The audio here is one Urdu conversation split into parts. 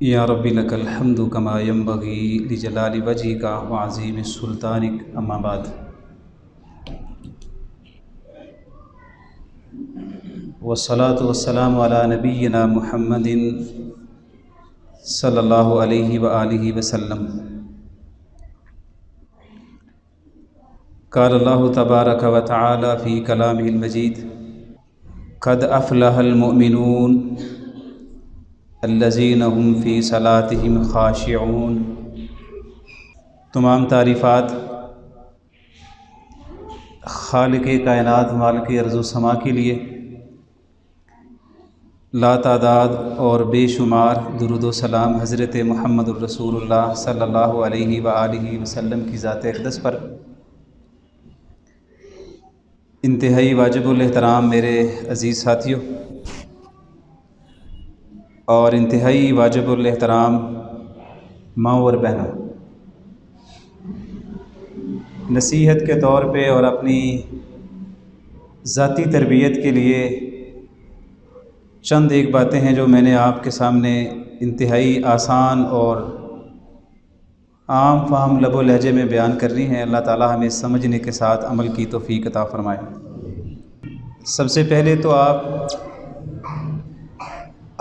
یا رب لک الحمد کما ینبغی لجلال وجہک وعظیم سلطانک، اما بعد۔ والصلاة والسلام علی نبینا محمد صلی اللہ علیہ وآلہ وسلم۔ قال اللہ تبارک و تعالی فی کلامہ المجید: قد افلح المؤمنون الذین هم فی صلاتہم خاشعون۔ تمام تعریفات خالق کائنات مالک ارض و سما کے لیے، لا تعداد اور بے شمار درود و سلام حضرت محمد الرسول اللہ صلی اللہ علیہ وآلہ وسلم کی ذات اقدس پر۔ انتہائی واجب الاحترام میرے عزیز ساتھیوں، اور انتہائی واجب الاحترام ماں اور بہنوں، نصیحت کے طور پہ اور اپنی ذاتی تربیت کے لیے چند ایک باتیں ہیں جو میں نے آپ کے سامنے انتہائی آسان اور عام فہم لب و لہجے میں بیان کرنی ہیں۔ اللہ تعالی ہمیں سمجھنے کے ساتھ عمل کی توفیق عطا فرمائے۔ سب سے پہلے تو آپ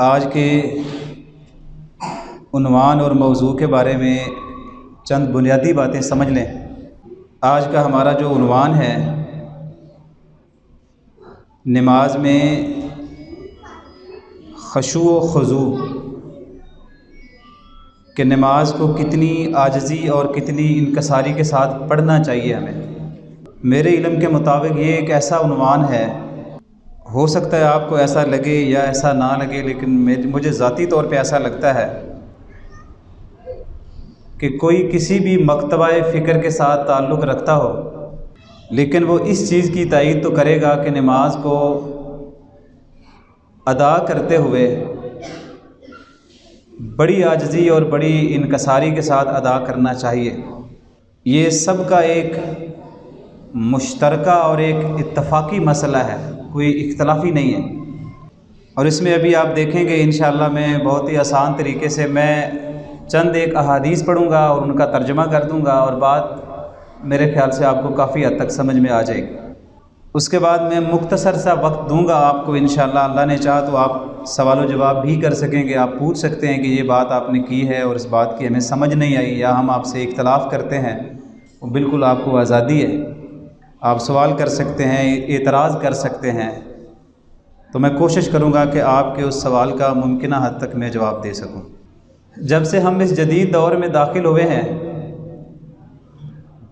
آج کے عنوان اور موضوع کے بارے میں چند بنیادی باتیں سمجھ لیں۔ آج کا ہمارا جو عنوان ہے، نماز میں خشوع و خضوع، کہ نماز کو کتنی عاجزی اور کتنی انکساری کے ساتھ پڑھنا چاہیے ہمیں۔ میرے علم کے مطابق یہ ایک ایسا عنوان ہے، ہو سکتا ہے آپ کو ایسا لگے یا ایسا نہ لگے، لیکن مجھے ذاتی طور پہ ایسا لگتا ہے کہ کوئی کسی بھی مکتبہ فکر کے ساتھ تعلق رکھتا ہو، لیکن وہ اس چیز کی تائید تو کرے گا کہ نماز کو ادا کرتے ہوئے بڑی عاجزی اور بڑی انکساری کے ساتھ ادا کرنا چاہیے۔ یہ سب کا ایک مشترکہ اور ایک اتفاقی مسئلہ ہے، کوئی اختلافی نہیں ہے۔ اور اس میں ابھی آپ دیکھیں گے انشاءاللہ میں بہت ہی آسان طریقے سے میں چند ایک احادیث پڑھوں گا اور ان کا ترجمہ کر دوں گا، اور بات میرے خیال سے آپ کو کافی حد تک سمجھ میں آ جائے گی۔ اس کے بعد میں مختصر سا وقت دوں گا آپ کو، انشاءاللہ اللہ نے چاہا تو آپ سوال و جواب بھی کر سکیں گے۔ آپ پوچھ سکتے ہیں کہ یہ بات آپ نے کی ہے اور اس بات کی ہمیں سمجھ نہیں آئی، یا ہم آپ سے اختلاف کرتے ہیں، وہ بالکل آپ کو آزادی ہے، آپ سوال کر سکتے ہیں، اعتراض کر سکتے ہیں۔ تو میں کوشش کروں گا کہ آپ کے اس سوال کا ممکنہ حد تک میں جواب دے سکوں۔ جب سے ہم اس جدید دور میں داخل ہوئے ہیں،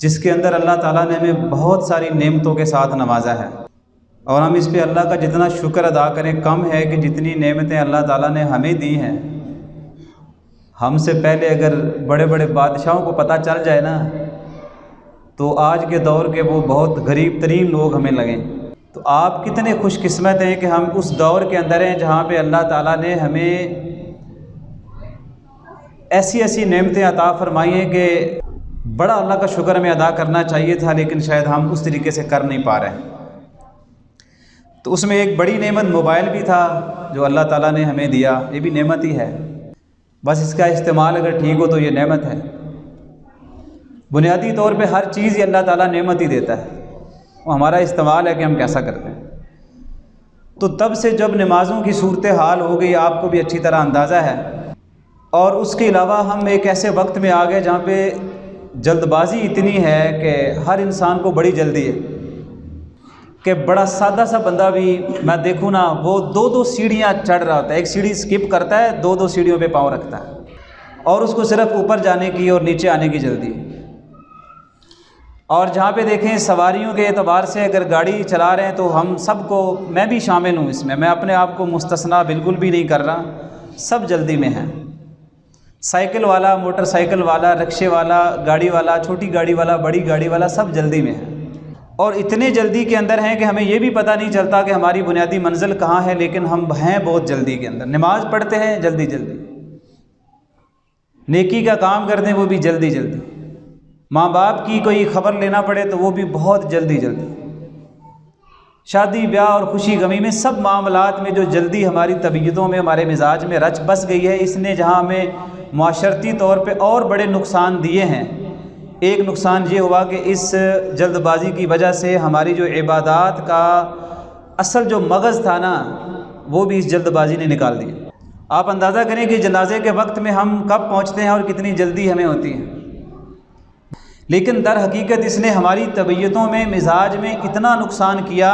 جس کے اندر اللہ تعالیٰ نے ہمیں بہت ساری نعمتوں کے ساتھ نوازا ہے، اور ہم اس پہ اللہ کا جتنا شکر ادا کریں کم ہے کہ جتنی نعمتیں اللہ تعالیٰ نے ہمیں دی ہیں، ہم سے پہلے اگر بڑے بڑے بادشاہوں کو پتہ چل جائے نا، تو آج کے دور کے وہ بہت غریب ترین لوگ ہمیں لگیں۔ تو آپ کتنے خوش قسمت ہیں کہ ہم اس دور کے اندر ہیں جہاں پہ اللہ تعالیٰ نے ہمیں ایسی ایسی نعمتیں عطا فرمائی ہیں کہ بڑا اللہ کا شکر ہمیں ادا کرنا چاہیے تھا، لیکن شاید ہم اس طریقے سے کر نہیں پا رہے ہیں۔ تو اس میں ایک بڑی نعمت موبائل بھی تھا جو اللہ تعالیٰ نے ہمیں دیا، یہ بھی نعمت ہی ہے، بس اس کا استعمال اگر ٹھیک ہو تو یہ نعمت ہے۔ بنیادی طور پہ ہر چیز ہی اللہ تعالیٰ نعمت ہی دیتا ہے، وہ ہمارا استعمال ہے کہ ہم کیسا کرتے ہیں۔ تو تب سے جب نمازوں کی صورتحال ہو گئی، آپ کو بھی اچھی طرح اندازہ ہے، اور اس کے علاوہ ہم ایک ایسے وقت میں آ گئے جہاں پہ جلد بازی اتنی ہے کہ ہر انسان کو بڑی جلدی ہے، کہ بڑا سادہ سا بندہ بھی میں دیکھوں نا، وہ دو سیڑھیاں چڑھ رہا ہوتا ہے، ایک سیڑھی سکپ کرتا ہے، دو سیڑھیوں پہ پاؤں رکھتا ہے، اور اس کو صرف اوپر جانے کی اور نیچے آنے کی جلدی۔ اور جہاں پہ دیکھیں سواریوں کے اعتبار سے اگر گاڑی چلا رہے ہیں تو ہم سب کو، میں بھی شامل ہوں اس میں اپنے آپ کو مستثنا بالکل بھی نہیں کر رہا، سب جلدی میں ہیں۔ سائیکل والا، موٹر سائیکل والا، رکشے والا، گاڑی والا، چھوٹی گاڑی والا، بڑی گاڑی والا، سب جلدی میں ہیں، اور اتنے جلدی کے اندر ہیں کہ ہمیں یہ بھی پتہ نہیں چلتا کہ ہماری بنیادی منزل کہاں ہے، لیکن ہم ہیں بہت جلدی کے اندر۔ نماز پڑھتے ہیں جلدی جلدی، نیکی کا کام کرتے ہیں وہ بھی جلدی جلدی، ماں باپ کی کوئی خبر لینا پڑے تو وہ بھی بہت جلدی جلدی، شادی بیاہ اور خوشی غمی میں سب معاملات میں جو جلدی ہماری طبیعتوں میں ہمارے مزاج میں رچ بس گئی ہے، اس نے جہاں ہمیں معاشرتی طور پہ اور بڑے نقصان دیے ہیں، ایک نقصان یہ ہوا کہ اس جلد بازی کی وجہ سے ہماری جو عبادات کا اصل جو مغز تھا نا، وہ بھی اس جلد بازی نے نکال دیا۔ آپ اندازہ کریں کہ جنازے کے وقت میں ہم کب پہنچتے ہیں اور کتنی جلدی ہمیں ہوتی ہے، لیکن در حقیقت اس نے ہماری طبیعتوں میں، مزاج میں اتنا نقصان کیا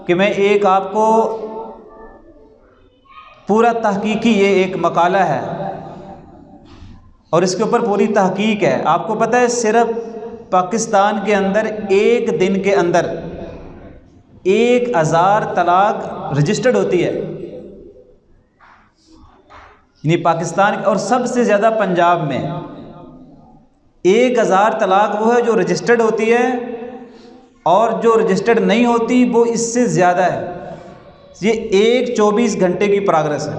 کہ میں ایک آپ کو پورا تحقیقی، یہ ایک مقالہ ہے اور اس کے اوپر پوری تحقیق ہے۔ آپ کو پتہ ہے صرف پاکستان کے اندر ایک دن کے اندر 1000 طلاق رجسٹرڈ ہوتی ہے، یعنی پاکستان، اور سب سے زیادہ پنجاب میں 1000 طلاق وہ ہے جو رجسٹرڈ ہوتی ہے، اور جو رجسٹرڈ نہیں ہوتی وہ اس سے زیادہ ہے۔ یہ ایک 24 گھنٹے کی پروگرس ہے۔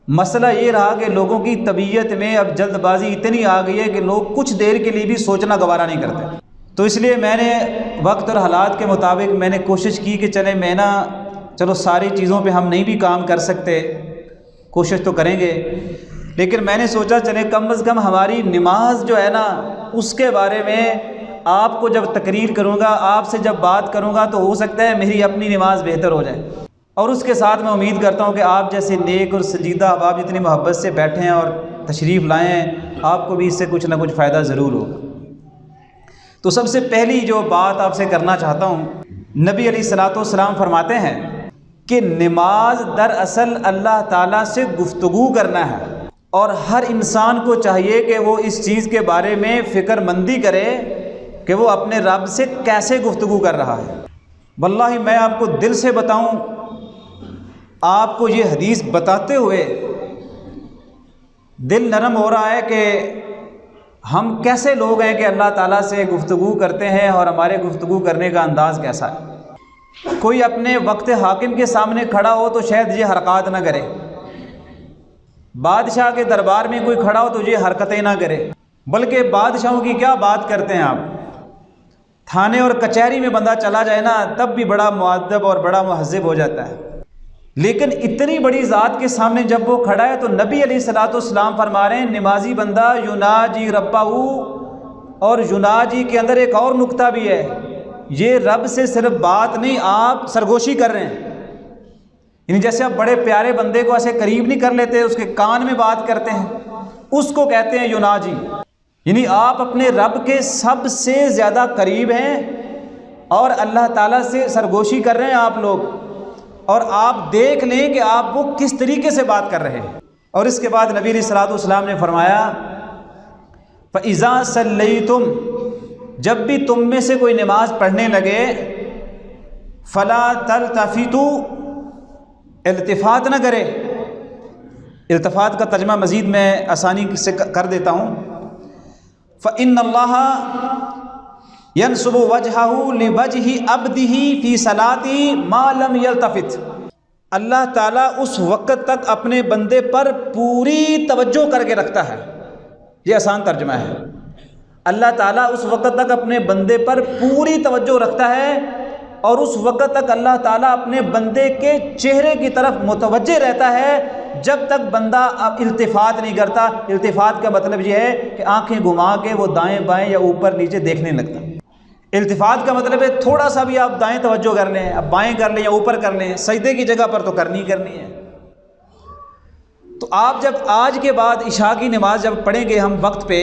مسئلہ یہ رہا کہ لوگوں کی طبیعت میں اب جلد بازی اتنی آ گئی ہے کہ لوگ کچھ دیر کے لیے بھی سوچنا گوارا نہیں کرتے، تو اس لیے میں نے وقت اور حالات کے مطابق میں نے کوشش کی کہ چلو ساری چیزوں پہ ہم نہیں بھی کام کر سکتے، کوشش تو کریں گے، لیکن میں نے سوچا چلے کم از کم ہماری نماز جو ہے نا، اس کے بارے میں آپ کو جب تقریر کروں گا، آپ سے جب بات کروں گا، تو ہو سکتا ہے میری اپنی نماز بہتر ہو جائے، اور اس کے ساتھ میں امید کرتا ہوں کہ آپ جیسے نیک اور سنجیدہ احباب جتنی محبت سے بیٹھے ہیں اور تشریف لائے ہیں، آپ کو بھی اس سے کچھ نہ کچھ فائدہ ضرور ہوگا۔ تو سب سے پہلی جو بات آپ سے کرنا چاہتا ہوں، نبی علیہ الصلوۃ والسلام فرماتے ہیں کہ نماز دراصل اللہ تعالیٰ سے گفتگو کرنا ہے، اور ہر انسان کو چاہیے کہ وہ اس چیز کے بارے میں فکر مندی کرے کہ وہ اپنے رب سے کیسے گفتگو کر رہا ہے۔ واللہ میں آپ کو دل سے بتاؤں، آپ کو یہ حدیث بتاتے ہوئے دل نرم ہو رہا ہے کہ ہم کیسے لوگ ہیں کہ اللہ تعالیٰ سے گفتگو کرتے ہیں، اور ہمارے گفتگو کرنے کا انداز کیسا ہے۔ کوئی اپنے وقت حاکم کے سامنے کھڑا ہو تو شاید یہ حرکات نہ کرے، بادشاہ کے دربار میں کوئی کھڑا ہو تو یہ حرکتیں نہ کرے، بلکہ بادشاہوں کی کیا بات کرتے ہیں آپ، تھانے اور کچہری میں بندہ چلا جائے نا، تب بھی بڑا مؤدب اور بڑا مہذب ہو جاتا ہے، لیکن اتنی بڑی ذات کے سامنے جب وہ کھڑا ہے تو نبی علیہ الصلوۃ والسلام فرما رہے ہیں نمازی بندہ یناجی ربہ، اور یناجی کے اندر ایک اور نقطہ بھی ہے، یہ رب سے صرف بات نہیں، آپ سرگوشی کر رہے ہیں، یعنی جیسے آپ بڑے پیارے بندے کو ایسے قریب نہیں کر لیتے، اس کے کان میں بات کرتے ہیں، اس کو کہتے ہیں یناجی، یعنی آپ اپنے رب کے سب سے زیادہ قریب ہیں اور اللہ تعالیٰ سے سرگوشی کر رہے ہیں آپ لوگ، اور آپ دیکھ لیں کہ آپ وہ کس طریقے سے بات کر رہے ہیں۔ اور اس کے بعد نبی علیہ الصلوۃ والسلام نے فرمایا فَإِذَا صَلَّيْتُمْ، جب بھی تم میں سے کوئی نماز پڑھنے لگے، فَلَا تَلْتَفِتُوا، التفات نہ کرے۔ التفات کا ترجمہ مزید میں آسانی سے کر دیتا ہوں، فَإِنَّ اللَّهَ يَنْصُبُ وَجْهَهُ لِوَجْهِ عَبْدِهِ فِي صَلَاتِهِ مَا لَمْ يَلْتَفِتْ، اللہ تعالیٰ اس وقت تک اپنے بندے پر پوری توجہ کر کے رکھتا ہے۔ یہ آسان ترجمہ ہے، اللہ تعالیٰ اس وقت تک اپنے بندے پر پوری توجہ رکھتا ہے، اور اس وقت تک اللہ تعالیٰ اپنے بندے کے چہرے کی طرف متوجہ رہتا ہے جب تک بندہ اب التفات نہیں کرتا۔ التفات کا مطلب یہ ہے کہ آنکھیں گھما کے وہ دائیں بائیں یا اوپر نیچے دیکھنے لگتا۔ التفات کا مطلب ہے تھوڑا سا بھی آپ دائیں توجہ کر لیں، اب بائیں کر لیں یا اوپر کر لیں، سجدے کی جگہ پر تو کرنی ہے۔ تو آپ جب آج کے بعد عشاء کی نماز جب پڑھیں گے ہم وقت پہ،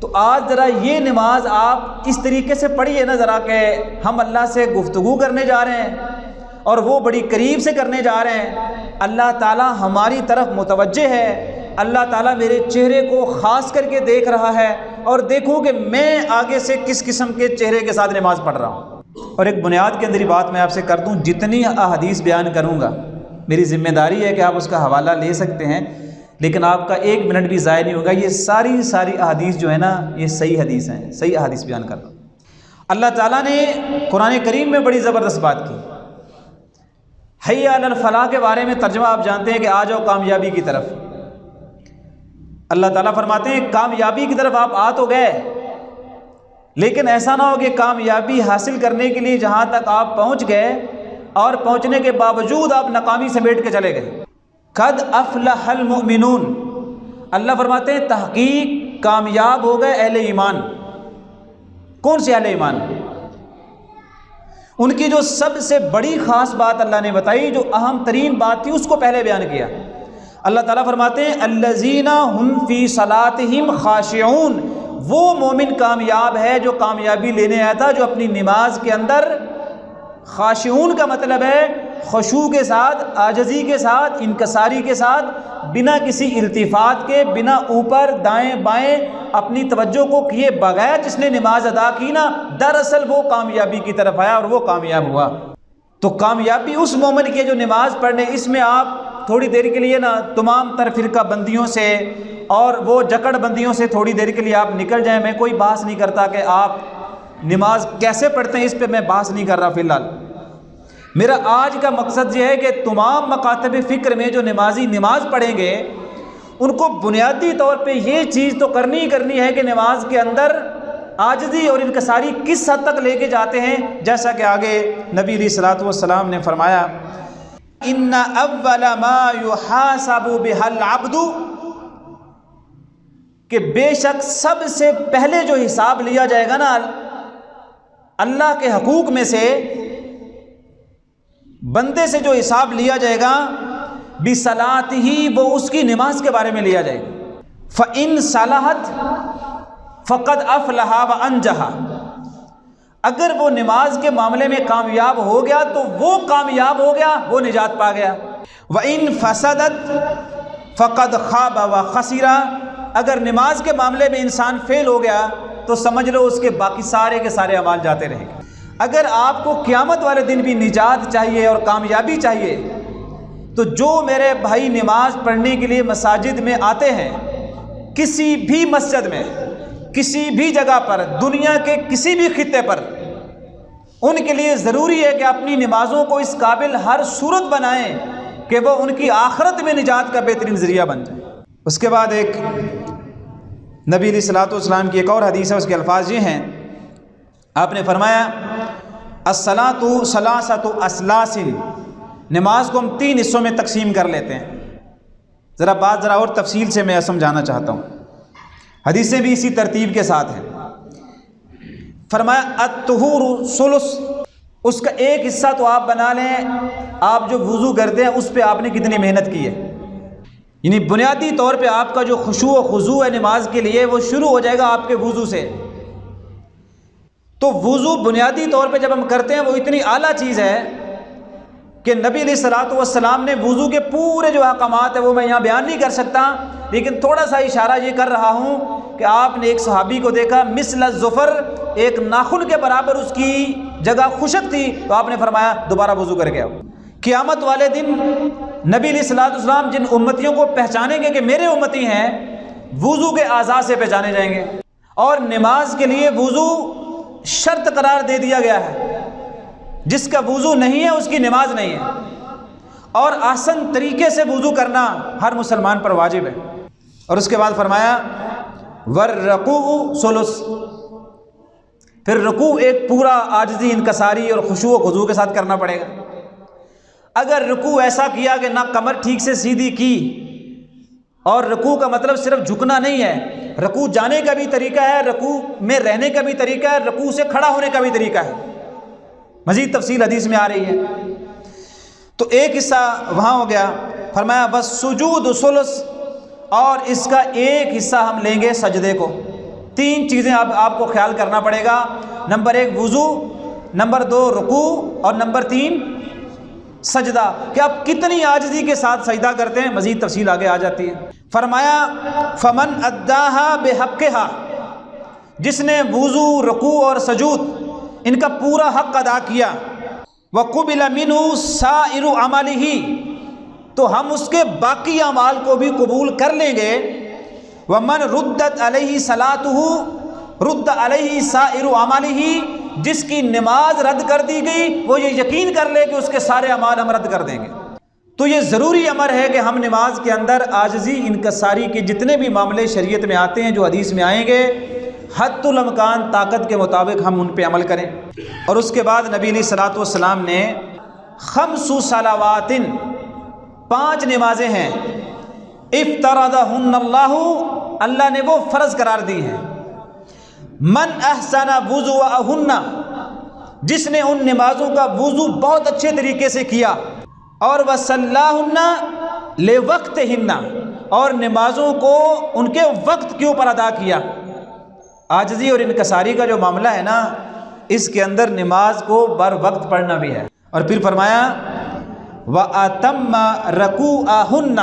تو آج ذرا یہ نماز آپ اس طریقے سے پڑھیے نا ذرا، کہ ہم اللہ سے گفتگو کرنے جا رہے ہیں اور وہ بڑی قریب سے کرنے جا رہے ہیں، اللہ تعالیٰ ہماری طرف متوجہ ہے، اللہ تعالیٰ میرے چہرے کو خاص کر کے دیکھ رہا ہے، اور دیکھوں کہ میں آگے سے کس قسم کے چہرے کے ساتھ نماز پڑھ رہا ہوں۔ اور ایک بنیاد کے اندر ہی بات میں آپ سے کر دوں، جتنی احادیث بیان کروں گا میری ذمہ داری ہے کہ آپ اس کا حوالہ لے سکتے ہیں، لیکن آپ کا 1 منٹ بھی ضائع نہیں ہوگا۔ یہ ساری احادیث جو ہے نا، یہ صحیح حدیث ہیں، صحیح احادیث بیان کر رہا ہوں۔ اللہ تعالیٰ نے قرآن کریم میں بڑی زبردست بات کی۔ حی علی الفلاح کے بارے میں ترجمہ آپ جانتے ہیں کہ آ جاؤ کامیابی کی طرف۔ اللہ تعالیٰ فرماتے ہیں کامیابی کی طرف آپ آ تو گئے، لیکن ایسا نہ ہو کہ کامیابی حاصل کرنے کے لیے جہاں تک آپ پہنچ گئے اور پہنچنے کے باوجود آپ ناکامی سمیٹ کے چلے گئے۔ قد افلح المؤمنون، اللہ فرماتے ہیں تحقیق کامیاب ہو گئے اہل ایمان۔ کون سے اہل ایمان؟ ان کی جو سب سے بڑی خاص بات اللہ نے بتائی، جو اہم ترین بات تھی، اس کو پہلے بیان کیا۔ اللہ تعالیٰ فرماتے ہیں الذین ہم فی صلاتہم خاشعون، وہ مومن کامیاب ہے جو کامیابی لینے آیا تھا، جو اپنی نماز کے اندر خاشعون کا مطلب ہے خشوع کے ساتھ، عاجزی کے ساتھ، انکساری کے ساتھ، بنا کسی التفات کے، بنا اوپر دائیں بائیں اپنی توجہ کو کیے بغیر جس نے نماز ادا کی نا، دراصل وہ کامیابی کی طرف آیا اور وہ کامیاب ہوا۔ تو کامیابی اس مومن کی ہے جو نماز پڑھنے، اس میں آپ تھوڑی دیر کے لیے نا تمام تر فرقہ بندیوں سے اور وہ جکڑ بندیوں سے تھوڑی دیر کے لیے آپ نکل جائیں۔ میں کوئی بحث نہیں کرتا کہ آپ نماز کیسے پڑھتے ہیں، اس پہ میں بحث نہیں کر رہا فی الحال۔ میرا آج کا مقصد یہ ہے کہ تمام مکاتب فکر میں جو نمازی نماز پڑھیں گے ان کو بنیادی طور پہ یہ چیز تو کرنی ہے کہ نماز کے اندر عاجزی اور انکساری کس حد تک لے کے جاتے ہیں، جیسا کہ آگے نبی علیہ الصلوۃ والسلام نے فرمایا ان اول ما یحاسب بہ العبد، کہ بے شک سب سے پہلے جو حساب لیا جائے گا نا اللہ کے حقوق میں سے، بندے سے جو حساب لیا جائے گا بصلاتہ، وہ اس کی نماز کے بارے میں لیا جائے گا۔ فإن صلحت فقد افلح وانجح، اگر وہ نماز کے معاملے میں کامیاب ہو گیا تو وہ کامیاب ہو گیا، وہ نجات پا گیا۔ وإن فسدت فقد خاب وخسر، اگر نماز کے معاملے میں انسان فیل ہو گیا تو سمجھ لو اس کے باقی سارے کے سارے اعمال جاتے رہیں گے۔ اگر آپ کو قیامت والے دن بھی نجات چاہیے اور کامیابی چاہیے تو جو میرے بھائی نماز پڑھنے کے لیے مساجد میں آتے ہیں، کسی بھی مسجد میں، کسی بھی جگہ پر، دنیا کے کسی بھی خطے پر، ان کے لیے ضروری ہے کہ اپنی نمازوں کو اس قابل ہر صورت بنائیں کہ وہ ان کی آخرت میں نجات کا بہترین ذریعہ بن جائے۔ اس کے بعد ایک نبی علیہ الصلوۃ والسلام کی ایک اور حدیث ہے، اس کے الفاظ یہ ہیں، آپ نے فرمایا الصلاۃ ثلاثۃ اثلاث، نماز کو ہم 3 حصوں میں تقسیم کر لیتے ہیں۔ ذرا اور تفصیل سے میں سمجھانا چاہتا ہوں، حدیثیں بھی اسی ترتیب کے ساتھ ہیں۔ فرمایا الطہور ثلث، اس کا ایک حصہ تو آپ بنا لیں، آپ جو وضو کرتے ہیں اس پہ آپ نے کتنی محنت کی ہے، یعنی بنیادی طور پہ آپ کا جو خشوع و خضوع ہے نماز کے لیے وہ شروع ہو جائے گا آپ کے وضو سے۔ تو وضو بنیادی طور پہ جب ہم کرتے ہیں وہ اتنی اعلیٰ چیز ہے کہ نبی علیہ الصلوۃ والسلام نے وضو کے پورے جو احکامات ہیں وہ میں یہاں بیان نہیں کر سکتا، لیکن تھوڑا سا اشارہ یہ کر رہا ہوں کہ آپ نے ایک صحابی کو دیکھا مثل الظفر، ایک ناخن کے برابر اس کی جگہ خشک تھی، تو آپ نے فرمایا دوبارہ وضو کر کے آؤ۔ قیامت والے دن نبی علیہ الصلوۃ والسلام جن امتیوں کو پہچانیں گے کہ میرے امتی ہیں، وضو کے اعضاء سے پہچانے جائیں گے، اور نماز کے لیے وضو شرط قرار دے دیا گیا ہے، جس کا وضو نہیں ہے اس کی نماز نہیں ہے، اور احسن طریقے سے وضو کرنا ہر مسلمان پر واجب ہے۔ اور اس کے بعد فرمایا والرکوع ثلث، پھر رکوع ایک پورا عاجزی انکساری اور خشوع و خضوع کے ساتھ کرنا پڑے گا۔ اگر رکوع ایسا کیا کہ نہ کمر ٹھیک سے سیدھی کی، اور رکوع کا مطلب صرف جھکنا نہیں ہے، رکوع جانے کا بھی طریقہ ہے، رکوع میں رہنے کا بھی طریقہ ہے، رکوع سے کھڑا ہونے کا بھی طریقہ ہے، مزید تفصیل حدیث میں آ رہی ہے۔ تو ایک حصہ وہاں ہو گیا، فرمایا والسجود ثلث، اور اس کا ایک حصہ ہم لیں گے سجدے کو۔ 3 چیزیں آپ کو خیال کرنا پڑے گا، نمبر 1 وضو، نمبر 2 رکوع، اور نمبر 3 سجدہ، کہ آپ کتنی عاجزی کے ساتھ سجدہ کرتے ہیں، مزید تفصیل آگے آ جاتی ہے۔ فرمایا فمن اداہا بحقہا، جس نے وضو، رکوع اور سجود ان کا پورا حق ادا کیا، وقبل منہ سائر عملہ، تو ہم اس کے باقی اعمال کو بھی قبول کر لیں گے۔ ومن ردت علیہ صلاتہ رد علیہ سائر عملہ، جس کی نماز رد کر دی گئی وہ یہ یقین کر لے کہ اس کے سارے اعمال ہم رد کر دیں گے۔ تو یہ ضروری امر ہے کہ ہم نماز کے اندر عاجزی انکساری کے جتنے بھی معاملے شریعت میں آتے ہیں، جو حدیث میں آئیں گے، حد الامکان طاقت کے مطابق ہم ان پہ عمل کریں۔ اور اس کے بعد نبی علیہ الصلوۃ والسلام نے خمس صلوات، 5 نمازیں ہیں، افترضہن اللہ، اللہ نے وہ فرض قرار دی ہیں، من احسن وضوءہن، جس نے ان نمازوں کا وضو بہت اچھے طریقے سے کیا، اور وصلاہن لوقتہن، اور نمازوں کو ان کے وقت کے اوپر ادا کیا۔ عاجزی اور انکساری کا جو معاملہ ہے نا، اس کے اندر نماز کو بر وقت پڑھنا بھی ہے۔ اور پھر فرمایا وَأَتَمَّ رَكُوعَهُنَّ،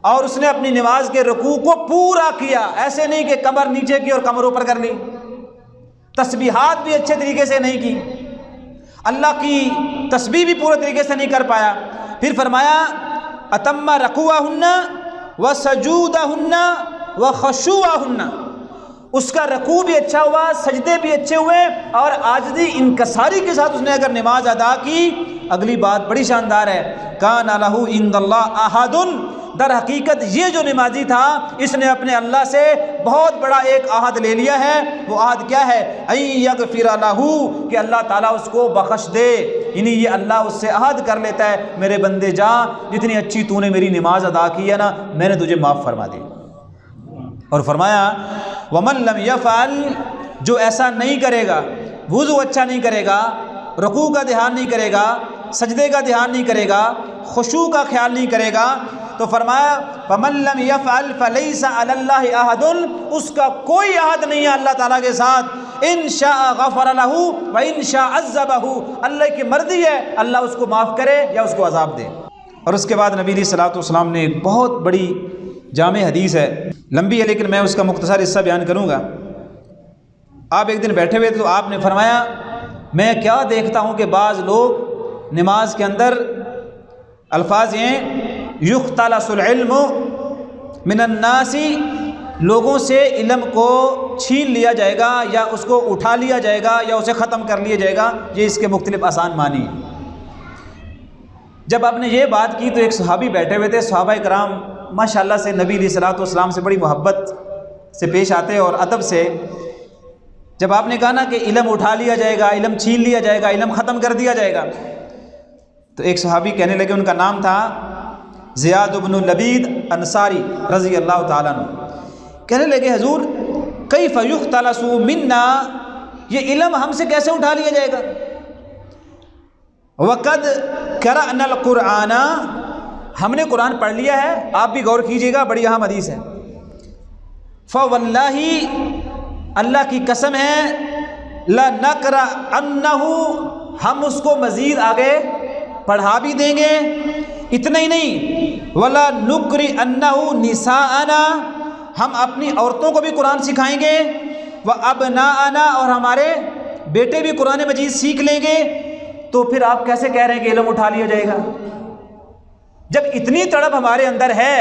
اور اس نے اپنی نماز کے رکوع کو پورا کیا، ایسے نہیں کہ کمر نیچے کی اور کمر اوپر کر لی، تسبیحات بھی اچھے طریقے سے نہیں کی، اللہ کی تسبیح بھی پورے طریقے سے نہیں کر پایا۔ پھر فرمایا اتم رکوعہن وسجودہن وخشوعہن، اس کا رکوع بھی اچھا ہوا، سجدے بھی اچھے ہوئے، اور عاجزی انکساری کے ساتھ اس نے اگر نماز ادا کی، اگلی بات بڑی شاندار ہے، کان لہ عند اللہ عہد، در حقیقت یہ جو نمازی تھا اس نے اپنے اللہ سے بہت بڑا ایک عہد لے لیا ہے۔ وہ عہد کیا ہے؟ ان یغفر لہ، کہ اللہ تعالیٰ اس کو بخش دے، یعنی یہ اللہ اس سے عہد کر لیتا ہے میرے بندے جا، جتنی اچھی تو نے میری نماز ادا کی ہے نا، میں نے تجھے معاف فرما دی۔ اور فرمایا ومن لم یفعل، جو ایسا نہیں کرے گا، وضو اچھا نہیں کرے گا، رکوع کا دھیان نہیں کرے گا، سجدے کا دھیان نہیں کرے گا، خشوع کا خیال نہیں کرے گا، تو فرمایا فمن لم یفعل فلیس علی اللہ عہد، اس کا کوئی عہد نہیں ہے اللہ تعالیٰ کے ساتھ، ان شاء غفر لہ و ان شاء عذبہ، اللہ کی مرضی ہے اللہ اس کو معاف کرے یا اس کو عذاب دے۔ اور اس کے بعد نبی علیہ الصلوۃ والسلام نے ایک بہت بڑی جامع حدیث ہے، لمبی ہے لیکن میں اس کا مختصر حصہ بیان کروں گا۔ آپ ایک دن بیٹھے ہوئے تھے تو آپ نے فرمایا میں کیا دیکھتا ہوں کہ بعض لوگ نماز کے اندر الفاظ ہیں یختلس العلم من الناس، لوگوں سے علم کو چھین لیا جائے گا یا اس کو اٹھا لیا جائے گا یا اسے ختم کر لیا جائے گا، یہ اس کے مختلف آسان معنی ہیں۔ جب آپ نے یہ بات کی تو ایک صحابی بیٹھے ہوئے تھے، صحابہ کرام ماشاءاللہ سے نبی علیہ الصلوۃ والسلام سے بڑی محبت سے پیش آتے اور ادب سے، جب آپ نے کہا نا کہ علم اٹھا لیا جائے گا، علم چھین لیا جائے گا، علم ختم کر دیا جائے گا، تو ایک صحابی کہنے لگے، ان کا نام تھا زیاد بن لبید انصاری رضی اللہ تعالیٰ عنہ، کہنے لگے حضور کیف یختلس منا، یہ علم ہم سے کیسے اٹھا لیا جائے گا؟ وقد قرأنا القرآن، ہم نے قرآن پڑھ لیا ہے، آپ بھی غور کیجئے گا، بڑی اہم حدیث ہے۔ فواللہ، اللہ کی قسم ہے، لنقرأنہ، ہم اس کو مزید آگے پڑھا بھی دیں گے، اتنا ہی نہیں، ولا نقرئنہ نساءنا، ہم اپنی عورتوں کو بھی قرآن سکھائیں گے، وابناءنا، اور ہمارے بیٹے بھی قرآن مجید سیکھ لیں گے۔ تو پھر آپ کیسے کہہ رہے ہیں کہ علم اٹھا لیا جائے گا؟ جب اتنی تڑپ ہمارے اندر ہے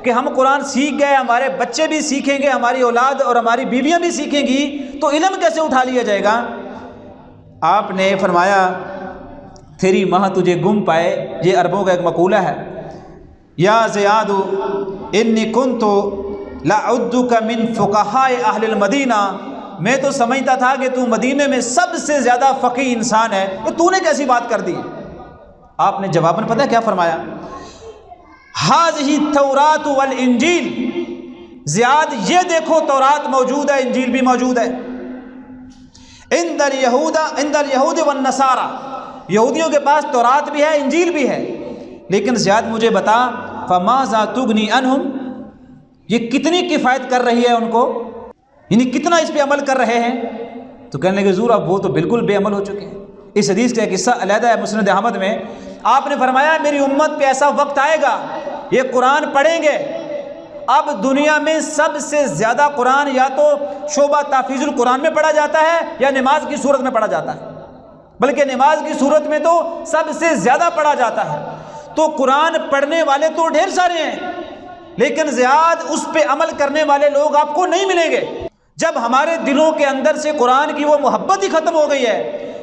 کہ ہم قرآن سیکھ گئے، ہمارے بچے بھی سیکھیں گے، ہماری اولاد اور ہماری بیویاں بھی سیکھیں گی، تو علم کیسے اٹھا لیا جائے گا؟ آپ نے فرمایا تیری ماں تجھے گم پائے، یہ عربوں کا ایک مقولہ ہے، یا زیاد انی کنت لأعدک من فقہاء اہل المدینہ، میں تو سمجھتا تھا کہ تو مدینے میں سب سے زیادہ فقیہ انسان ہے، تو نے کیسی بات کر دی؟ آپ نے جواباً پتہ کیا فرمایا؟ ہذہ التوراۃ والانجیل، زیاد یہ دیکھو تورات موجود ہے، انجیل بھی موجود ہے، عند الیہود والنصارى، یہودیوں کے پاس تورات بھی ہے، انجیل بھی ہے، لیکن زیاد مجھے بتا فماذا تغنی عنہم، یہ کتنی کفایت کر رہی ہے ان کو، یعنی کتنا اس پہ عمل کر رہے ہیں؟ تو کہنے لگے حضور اب وہ تو بالکل بے عمل ہو چکے ہیں۔ اس حدیث کا ایک قصہ علیحدہ ہے مسند احمد میں، آپ نے فرمایا میری امت پہ ایسا وقت آئے گا یہ قرآن پڑھیں گے، اب دنیا میں سب سے زیادہ قرآن یا تو شعبہ تحفیظ القرآن میں پڑھا جاتا ہے یا نماز کی صورت میں پڑھا جاتا ہے، بلکہ نماز کی صورت میں تو سب سے زیادہ پڑھا جاتا ہے۔ تو قرآن پڑھنے والے تو ڈھیر سارے ہیں، لیکن زیاد اس پہ عمل کرنے والے لوگ آپ کو نہیں ملیں گے۔ جب ہمارے دلوں کے اندر سے قرآن کی وہ محبت ہی ختم ہو گئی ہے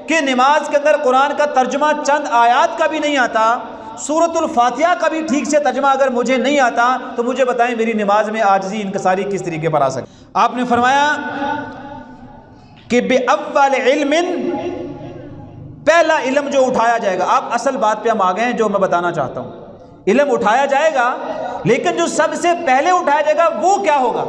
کہ نماز کے اندر قرآن کا ترجمہ چند آیات کا بھی نہیں آتا، سورۃ الفاتحہ کا بھی ٹھیک سے ترجمہ اگر مجھے نہیں آتا تو مجھے بتائیں میری نماز میں عاجزی انکساری کس طریقے پر آ سکتی؟ آپ نے فرمایا کہ بِأَوَّلِ عِلْمٍ پہلا علم جو اٹھایا جائے گا، آپ اصل بات پہ ہم آ گئے ہیں جو میں بتانا چاہتا ہوں. علم اٹھایا جائے گا، لیکن جو سب سے پہلے اٹھایا جائے گا وہ کیا ہوگا؟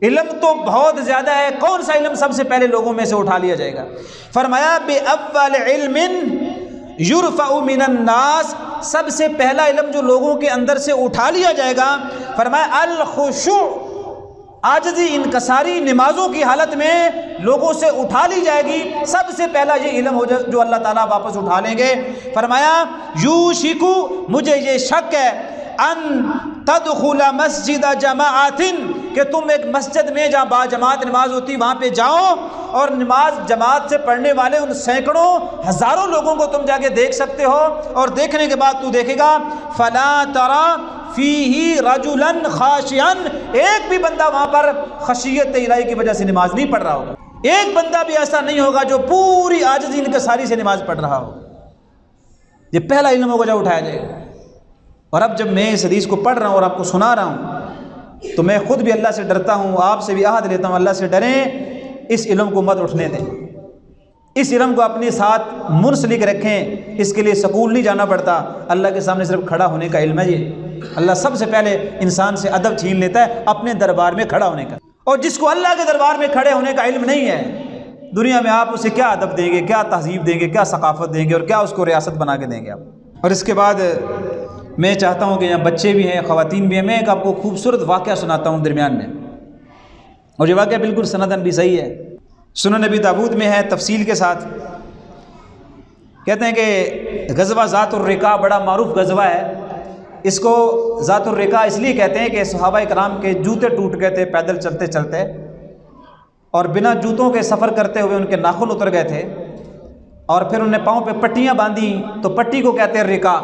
علم تو بہت زیادہ ہے، کون سا علم سب سے پہلے لوگوں میں سے اٹھا لیا جائے گا؟ فرمایا بِأَوَّلِ عِلْمٍ یرفع من الناس، سب سے پہلا علم جو لوگوں کے اندر سے اٹھا لیا جائے گا، فرمایا الخشوع، عاجزی انکساری نمازوں کی حالت میں لوگوں سے اٹھا لی جائے گی. سب سے پہلا یہ علم ہو جو اللہ تعالیٰ واپس اٹھا لیں گے. فرمایا یوشکو، مجھے یہ شک ہے، ان تدخل مسجد جماعت، کہ تم ایک مسجد میں جہاں با جماعت نماز ہوتی وہاں پہ جاؤ اور نماز جماعت سے پڑھنے والے ان سینکڑوں ہزاروں لوگوں کو تم جا کے دیکھ سکتے ہو، اور دیکھنے کے بعد تو دیکھے گا فلا ترى فیہ رجلا خاشعا، ایک بھی بندہ وہاں پر خشیت الہی کی وجہ سے نماز نہیں پڑھ رہا ہوگا. ایک بندہ بھی ایسا نہیں ہوگا جو پوری عاجزی انکساری سے نماز پڑھ رہا ہو. یہ پہلا علم ہوگا جو اٹھایا جائے گا. اور اب جب میں اس حدیث کو پڑھ رہا ہوں اور آپ کو سنا رہا ہوں تو میں خود بھی اللہ سے ڈرتا ہوں، آپ سے بھی عہد لیتا ہوں، اللہ سے ڈریں، اس علم کو مت اٹھنے دیں. اس علم کو اپنے ساتھ منسلک رکھیں. اس کے لیے سکول نہیں جانا پڑتا، اللہ کے سامنے صرف کھڑا ہونے کا علم ہے. یہ اللہ سب سے پہلے انسان سے ادب چھین لیتا ہے اپنے دربار میں کھڑا ہونے کا. اور جس کو اللہ کے دربار میں کھڑے ہونے کا علم نہیں ہے، دنیا میں آپ اسے کیا ادب دیں گے، کیا تہذیب دیں گے، کیا ثقافت دیں گے، اور کیا اس کو ریاست بنا کے دیں گے آپ. اور اس کے بعد میں چاہتا ہوں کہ یہاں بچے بھی ہیں، خواتین بھی ہیں، میں ایک آپ کو خوبصورت واقعہ سناتا ہوں درمیان میں. اور یہ واقعہ بالکل سندن بھی صحیح ہے، سنن نبی داود میں ہے تفصیل کے ساتھ. کہتے ہیں کہ غزوہ ذات الرقاع بڑا معروف غزوہ ہے. اس کو ذات الرقاع اس لیے کہتے ہیں کہ صحابہ کرام کے جوتے ٹوٹ گئے تھے پیدل چلتے چلتے، اور بنا جوتوں کے سفر کرتے ہوئے ان کے ناخن اتر گئے تھے، اور پھر انہوں نے پاؤں پہ پٹیاں باندھیں تو پٹی کو کہتے ہیں رقاع.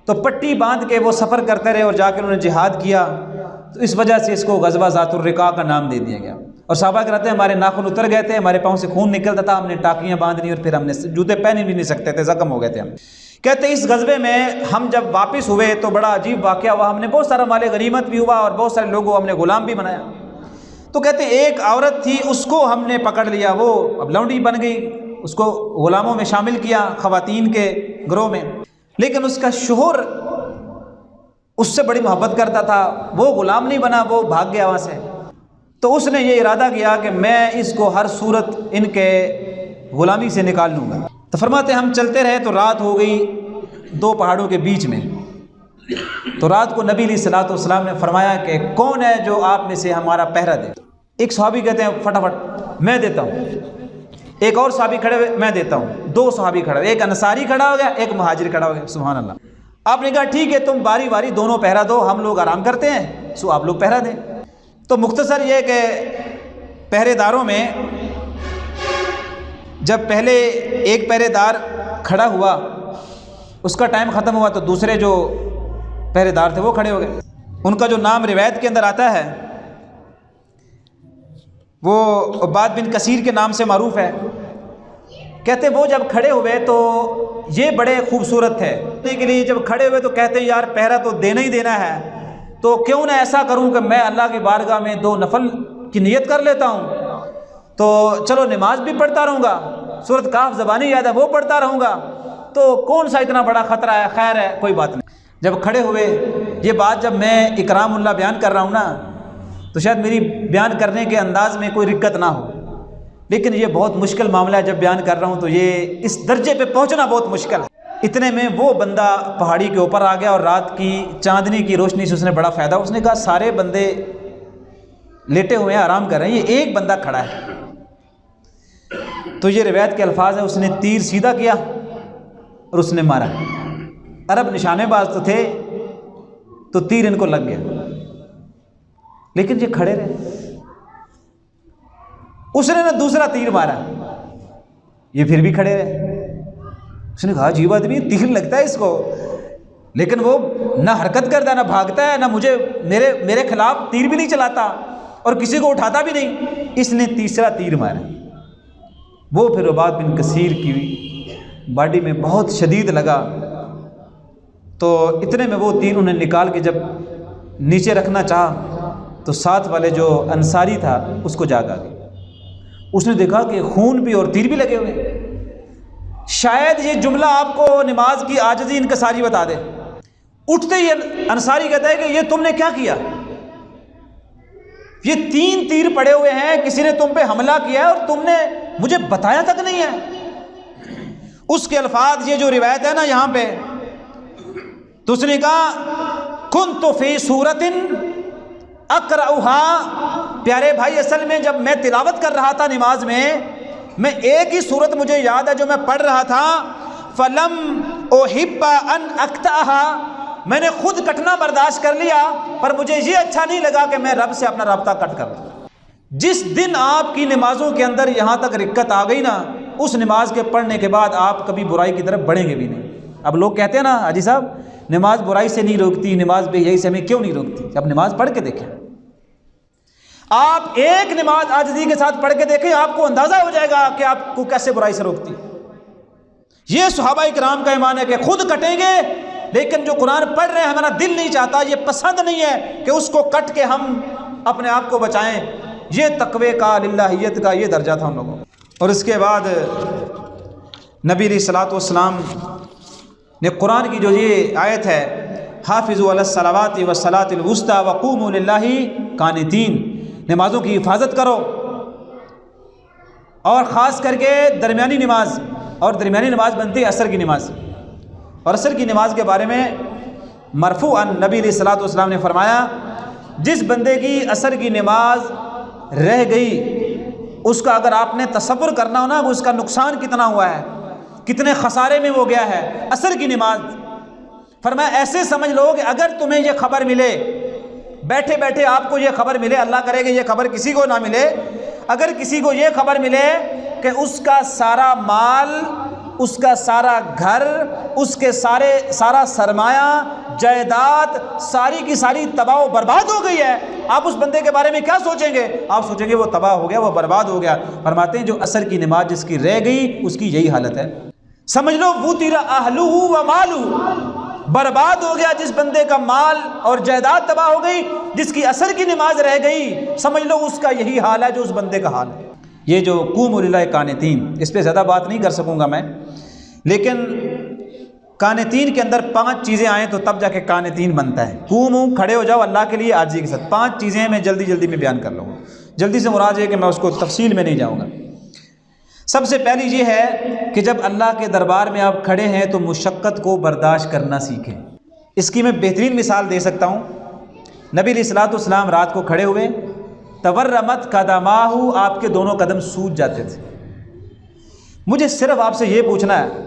تو پٹی باندھ کے وہ سفر کرتے رہے اور جا کے انہوں نے جہاد کیا، تو اس وجہ سے اس کو غزوہ ذات الرقاع کا نام دے دیا گیا. اور صحابہ کہتے ہیں ہمارے ناخن اتر گئے تھے، ہمارے پاؤں سے خون نکلتا تھا، ہم نے ٹاکیاں باندھنی اور پھر ہم نے جوتے پہن بھی نہیں سکتے تھے، زخم ہو گئے تھے ہم. کہتے ہیں اس غزوے میں ہم جب واپس ہوئے تو بڑا عجیب واقعہ ہوا. ہم نے بہت سارا مال غنیمت بھی ہوا اور بہت سارے لوگوں کو ہم نے غلام بھی بنایا. تو کہتے ہیں ایک عورت تھی، اس کو ہم نے پکڑ لیا، وہ اب لونڈی بن گئی، اس کو غلاموں میں شامل کیا خواتین کے گروہ میں. لیکن اس کا شوہر اس سے بڑی محبت کرتا تھا، وہ غلام نہیں بنا، وہ بھاگ گیا وہاں سے. تو اس نے یہ ارادہ کیا کہ میں اس کو ہر صورت ان کے غلامی سے نکال لوں گا. تو فرماتے ہم چلتے رہے تو رات ہو گئی دو پہاڑوں کے بیچ میں. تو رات کو نبی علیہ الصلوۃ والسلام نے فرمایا کہ کون ہے جو آپ میں سے ہمارا پہرا دے؟ ایک صحابی کہتے ہیں فٹافٹ میں دیتا ہوں. ایک اور صحابی کھڑے ہوئے میں دیتا ہوں. دو صحابی کھڑے ہوئے، ایک انصاری کھڑا ہو گیا، ایک مہاجر کھڑا ہو گیا. سبحان اللہ. آپ نے کہا ٹھیک ہے تم باری باری دونوں پہرا دو، ہم لوگ آرام کرتے ہیں، سو آپ لوگ پہرا دیں. تو مختصر یہ کہ پہرے داروں میں جب پہلے ایک پہرے دار کھڑا ہوا، اس کا ٹائم ختم ہوا تو دوسرے جو پہرے دار تھے وہ کھڑے ہو گئے. ان کا جو نام روایت کے اندر آتا ہے وہ عباد بن کثیر کے نام سے معروف ہے. کہتے وہ جب کھڑے ہوئے تو یہ بڑے خوبصورت تھے کے لیے، جب کھڑے ہوئے تو کہتے ہیں یار پہرا تو دینا ہی دینا ہے، تو کیوں نہ ایسا کروں کہ میں اللہ کی بارگاہ میں 2 نفل کی نیت کر لیتا ہوں، تو چلو نماز بھی پڑھتا رہوں گا، سورۃ کاف زبانی یاد ہے وہ پڑھتا رہوں گا، تو کون سا اتنا بڑا خطرہ ہے، خیر ہے کوئی بات نہیں. جب کھڑے ہوئے، یہ بات جب میں اکرام اللہ بیان کر رہا ہوں نا تو شاید میری بیان کرنے کے انداز میں کوئی رکت نہ ہو، لیکن یہ بہت مشکل معاملہ ہے. جب بیان کر رہا ہوں تو یہ اس درجے پہ پہنچنا بہت مشکل ہے. اتنے میں وہ بندہ پہاڑی کے اوپر آ گیا اور رات کی چاندنی کی روشنی سے اس نے بڑا فائدہ. اس نے کہا سارے بندے لیٹے ہوئے ہیں، آرام کر رہے ہیں، یہ ایک بندہ کھڑا ہے. تو یہ روایت کے الفاظ ہیں، اس نے تیر سیدھا کیا اور اس نے مارا. عرب نشانے باز تو تھے تو تیر ان کو لگ گیا، لیکن یہ کھڑے رہے. اس نے نہ دوسرا تیر مارا، یہ پھر بھی کھڑے رہے. اس نے کہا عجیب آدمی، تیر لگتا ہے اس کو، لیکن وہ نہ حرکت کرتا نہ بھاگتا ہے، نہ میرے خلاف تیر بھی نہیں چلاتا اور کسی کو اٹھاتا بھی نہیں. اس نے تیسرا تیر مارا، وہ پھر عباد بن کثیر کی باڈی میں بہت شدید لگا. تو اتنے میں وہ تیر انہیں نکال کے جب نیچے رکھنا چاہا تو ساتھ والے جو انصاری تھا اس کو جاگ آ گئی. اس نے دیکھا کہ خون بھی اور تیر بھی لگے ہوئے. شاید یہ جملہ آپ کو نماز کی عاجزی انکساری بتا دے۔ اٹھتے ہی انصاری کہتا ہے کہ یہ تم نے کیا کیا؟ یہ 3 تیر پڑے ہوئے ہیں، کسی نے تم پہ حملہ کیا ہے اور تم نے مجھے بتایا تک نہیں ہے۔ اس کے الفاظ، یہ جو روایت ہے نا یہاں پہ، تو اس نے کہا کنت فی سورۃ اقرأھا، پیارے بھائی اصل میں جب میں تلاوت کر رہا تھا نماز میں ایک ہی صورت مجھے یاد ہے جو میں پڑھ رہا تھا، فلم احب ان اقطعھا، میں نے خود کٹنا برداشت کر لیا، پر مجھے یہ اچھا نہیں لگا کہ میں رب سے اپنا رابطہ کٹ کر دوں۔ جس دن آپ کی نمازوں کے اندر یہاں تک رکت آ گئی نا، اس نماز کے پڑھنے کے بعد آپ کبھی برائی کی طرف بڑھیں گے بھی نہیں۔ اب لوگ کہتے ہیں نا حاجی صاحب نماز برائی سے نہیں روکتی، نماز بے حیائی سے ہمیں کیوں نہیں روکتی؟ اب نماز پڑھ کے دیکھیں، آپ ایک نماز عاجزی کے ساتھ پڑھ کے دیکھیں، آپ کو اندازہ ہو جائے گا کہ آپ کو کیسے برائی سے روکتی۔ یہ صحابہ کرام کا ایمان ہے کہ خود کٹیں گے، لیکن جو قرآن پڑھ رہے ہیں ہمارا دل نہیں چاہتا، یہ پسند نہیں ہے کہ اس کو کٹ کے ہم اپنے آپ کو بچائیں۔ یہ تقوی کا، للہیت کا یہ درجہ تھا ہم لوگوں۔ اور اس کے بعد نبی علیہ الصلوۃ والسلام نے قرآن کی جو یہ آیت ہے، حافظوا علی الصلوات والصلاۃ الوسطی وقوموا للہ قانتین، نمازوں کی حفاظت کرو، اور خاص کر کے درمیانی نماز، اور درمیانی نماز بنتی ہے عصر کی نماز۔ اور عصر کی نماز کے بارے میں مرفوعاً نبی علیہ الصلوۃ والسلام نے فرمایا، جس بندے کی عصر کی نماز رہ گئی، اس کا اگر آپ نے تصور کرنا ہو نا وہ اس کا نقصان کتنا ہوا ہے، کتنے خسارے میں وہ گیا ہے۔ عصر کی نماز فرمایا ایسے سمجھ لو کہ اگر تمہیں یہ خبر ملے، بیٹھے بیٹھے آپ کو یہ خبر ملے، اللہ کرے کہ یہ خبر کسی کو نہ ملے، اگر کسی کو یہ خبر ملے کہ اس کا سارا مال، اس کا سارا گھر، اس کے سارا سرمایہ جائیداد ساری کی ساری تباہ و برباد ہو گئی ہے، آپ اس بندے کے بارے میں کیا سوچیں گے؟ آپ سوچیں گے وہ تباہ ہو گیا، وہ برباد ہو گیا۔ فرماتے ہیں جو عصر کی نماز جس کی رہ گئی اس کی یہی حالت ہے، سمجھ لو وُتِرَ أَهْلُهُ وَمَالُهُ، برباد ہو گیا جس بندے کا مال اور جائیداد تباہ ہو گئی، جس کی عصر کی نماز رہ گئی، سمجھ لو اس کا یہی حال ہے جو اس بندے کا حال ہے۔ یہ جو قوموا للہ قانتین، اس پہ زیادہ بات نہیں کر سکوں گا میں، لیکن قانتین کے اندر 5 چیزیں آئیں تو تب جا کے قانتین بنتا ہے۔ قوموا، کھڑے ہو جاؤ اللہ کے لیے عاجزی کے ساتھ۔ 5 چیزیں میں جلدی میں بیان کر لوں گا، جلدی سے مراد ہے کہ میں اس کو تفصیل میں نہیں جاؤں گا۔ سب سے پہلی یہ ہے کہ جب اللہ کے دربار میں آپ کھڑے ہیں تو مشقت کو برداشت کرنا سیکھیں۔ اس کی میں بہترین مثال دے سکتا ہوں۔ نبی علیہ الصلوۃ والسلام رات کو کھڑے ہوئے، تورمت قدماہ، آپ کے دونوں قدم سوج جاتے تھے۔ مجھے صرف آپ سے یہ پوچھنا ہے،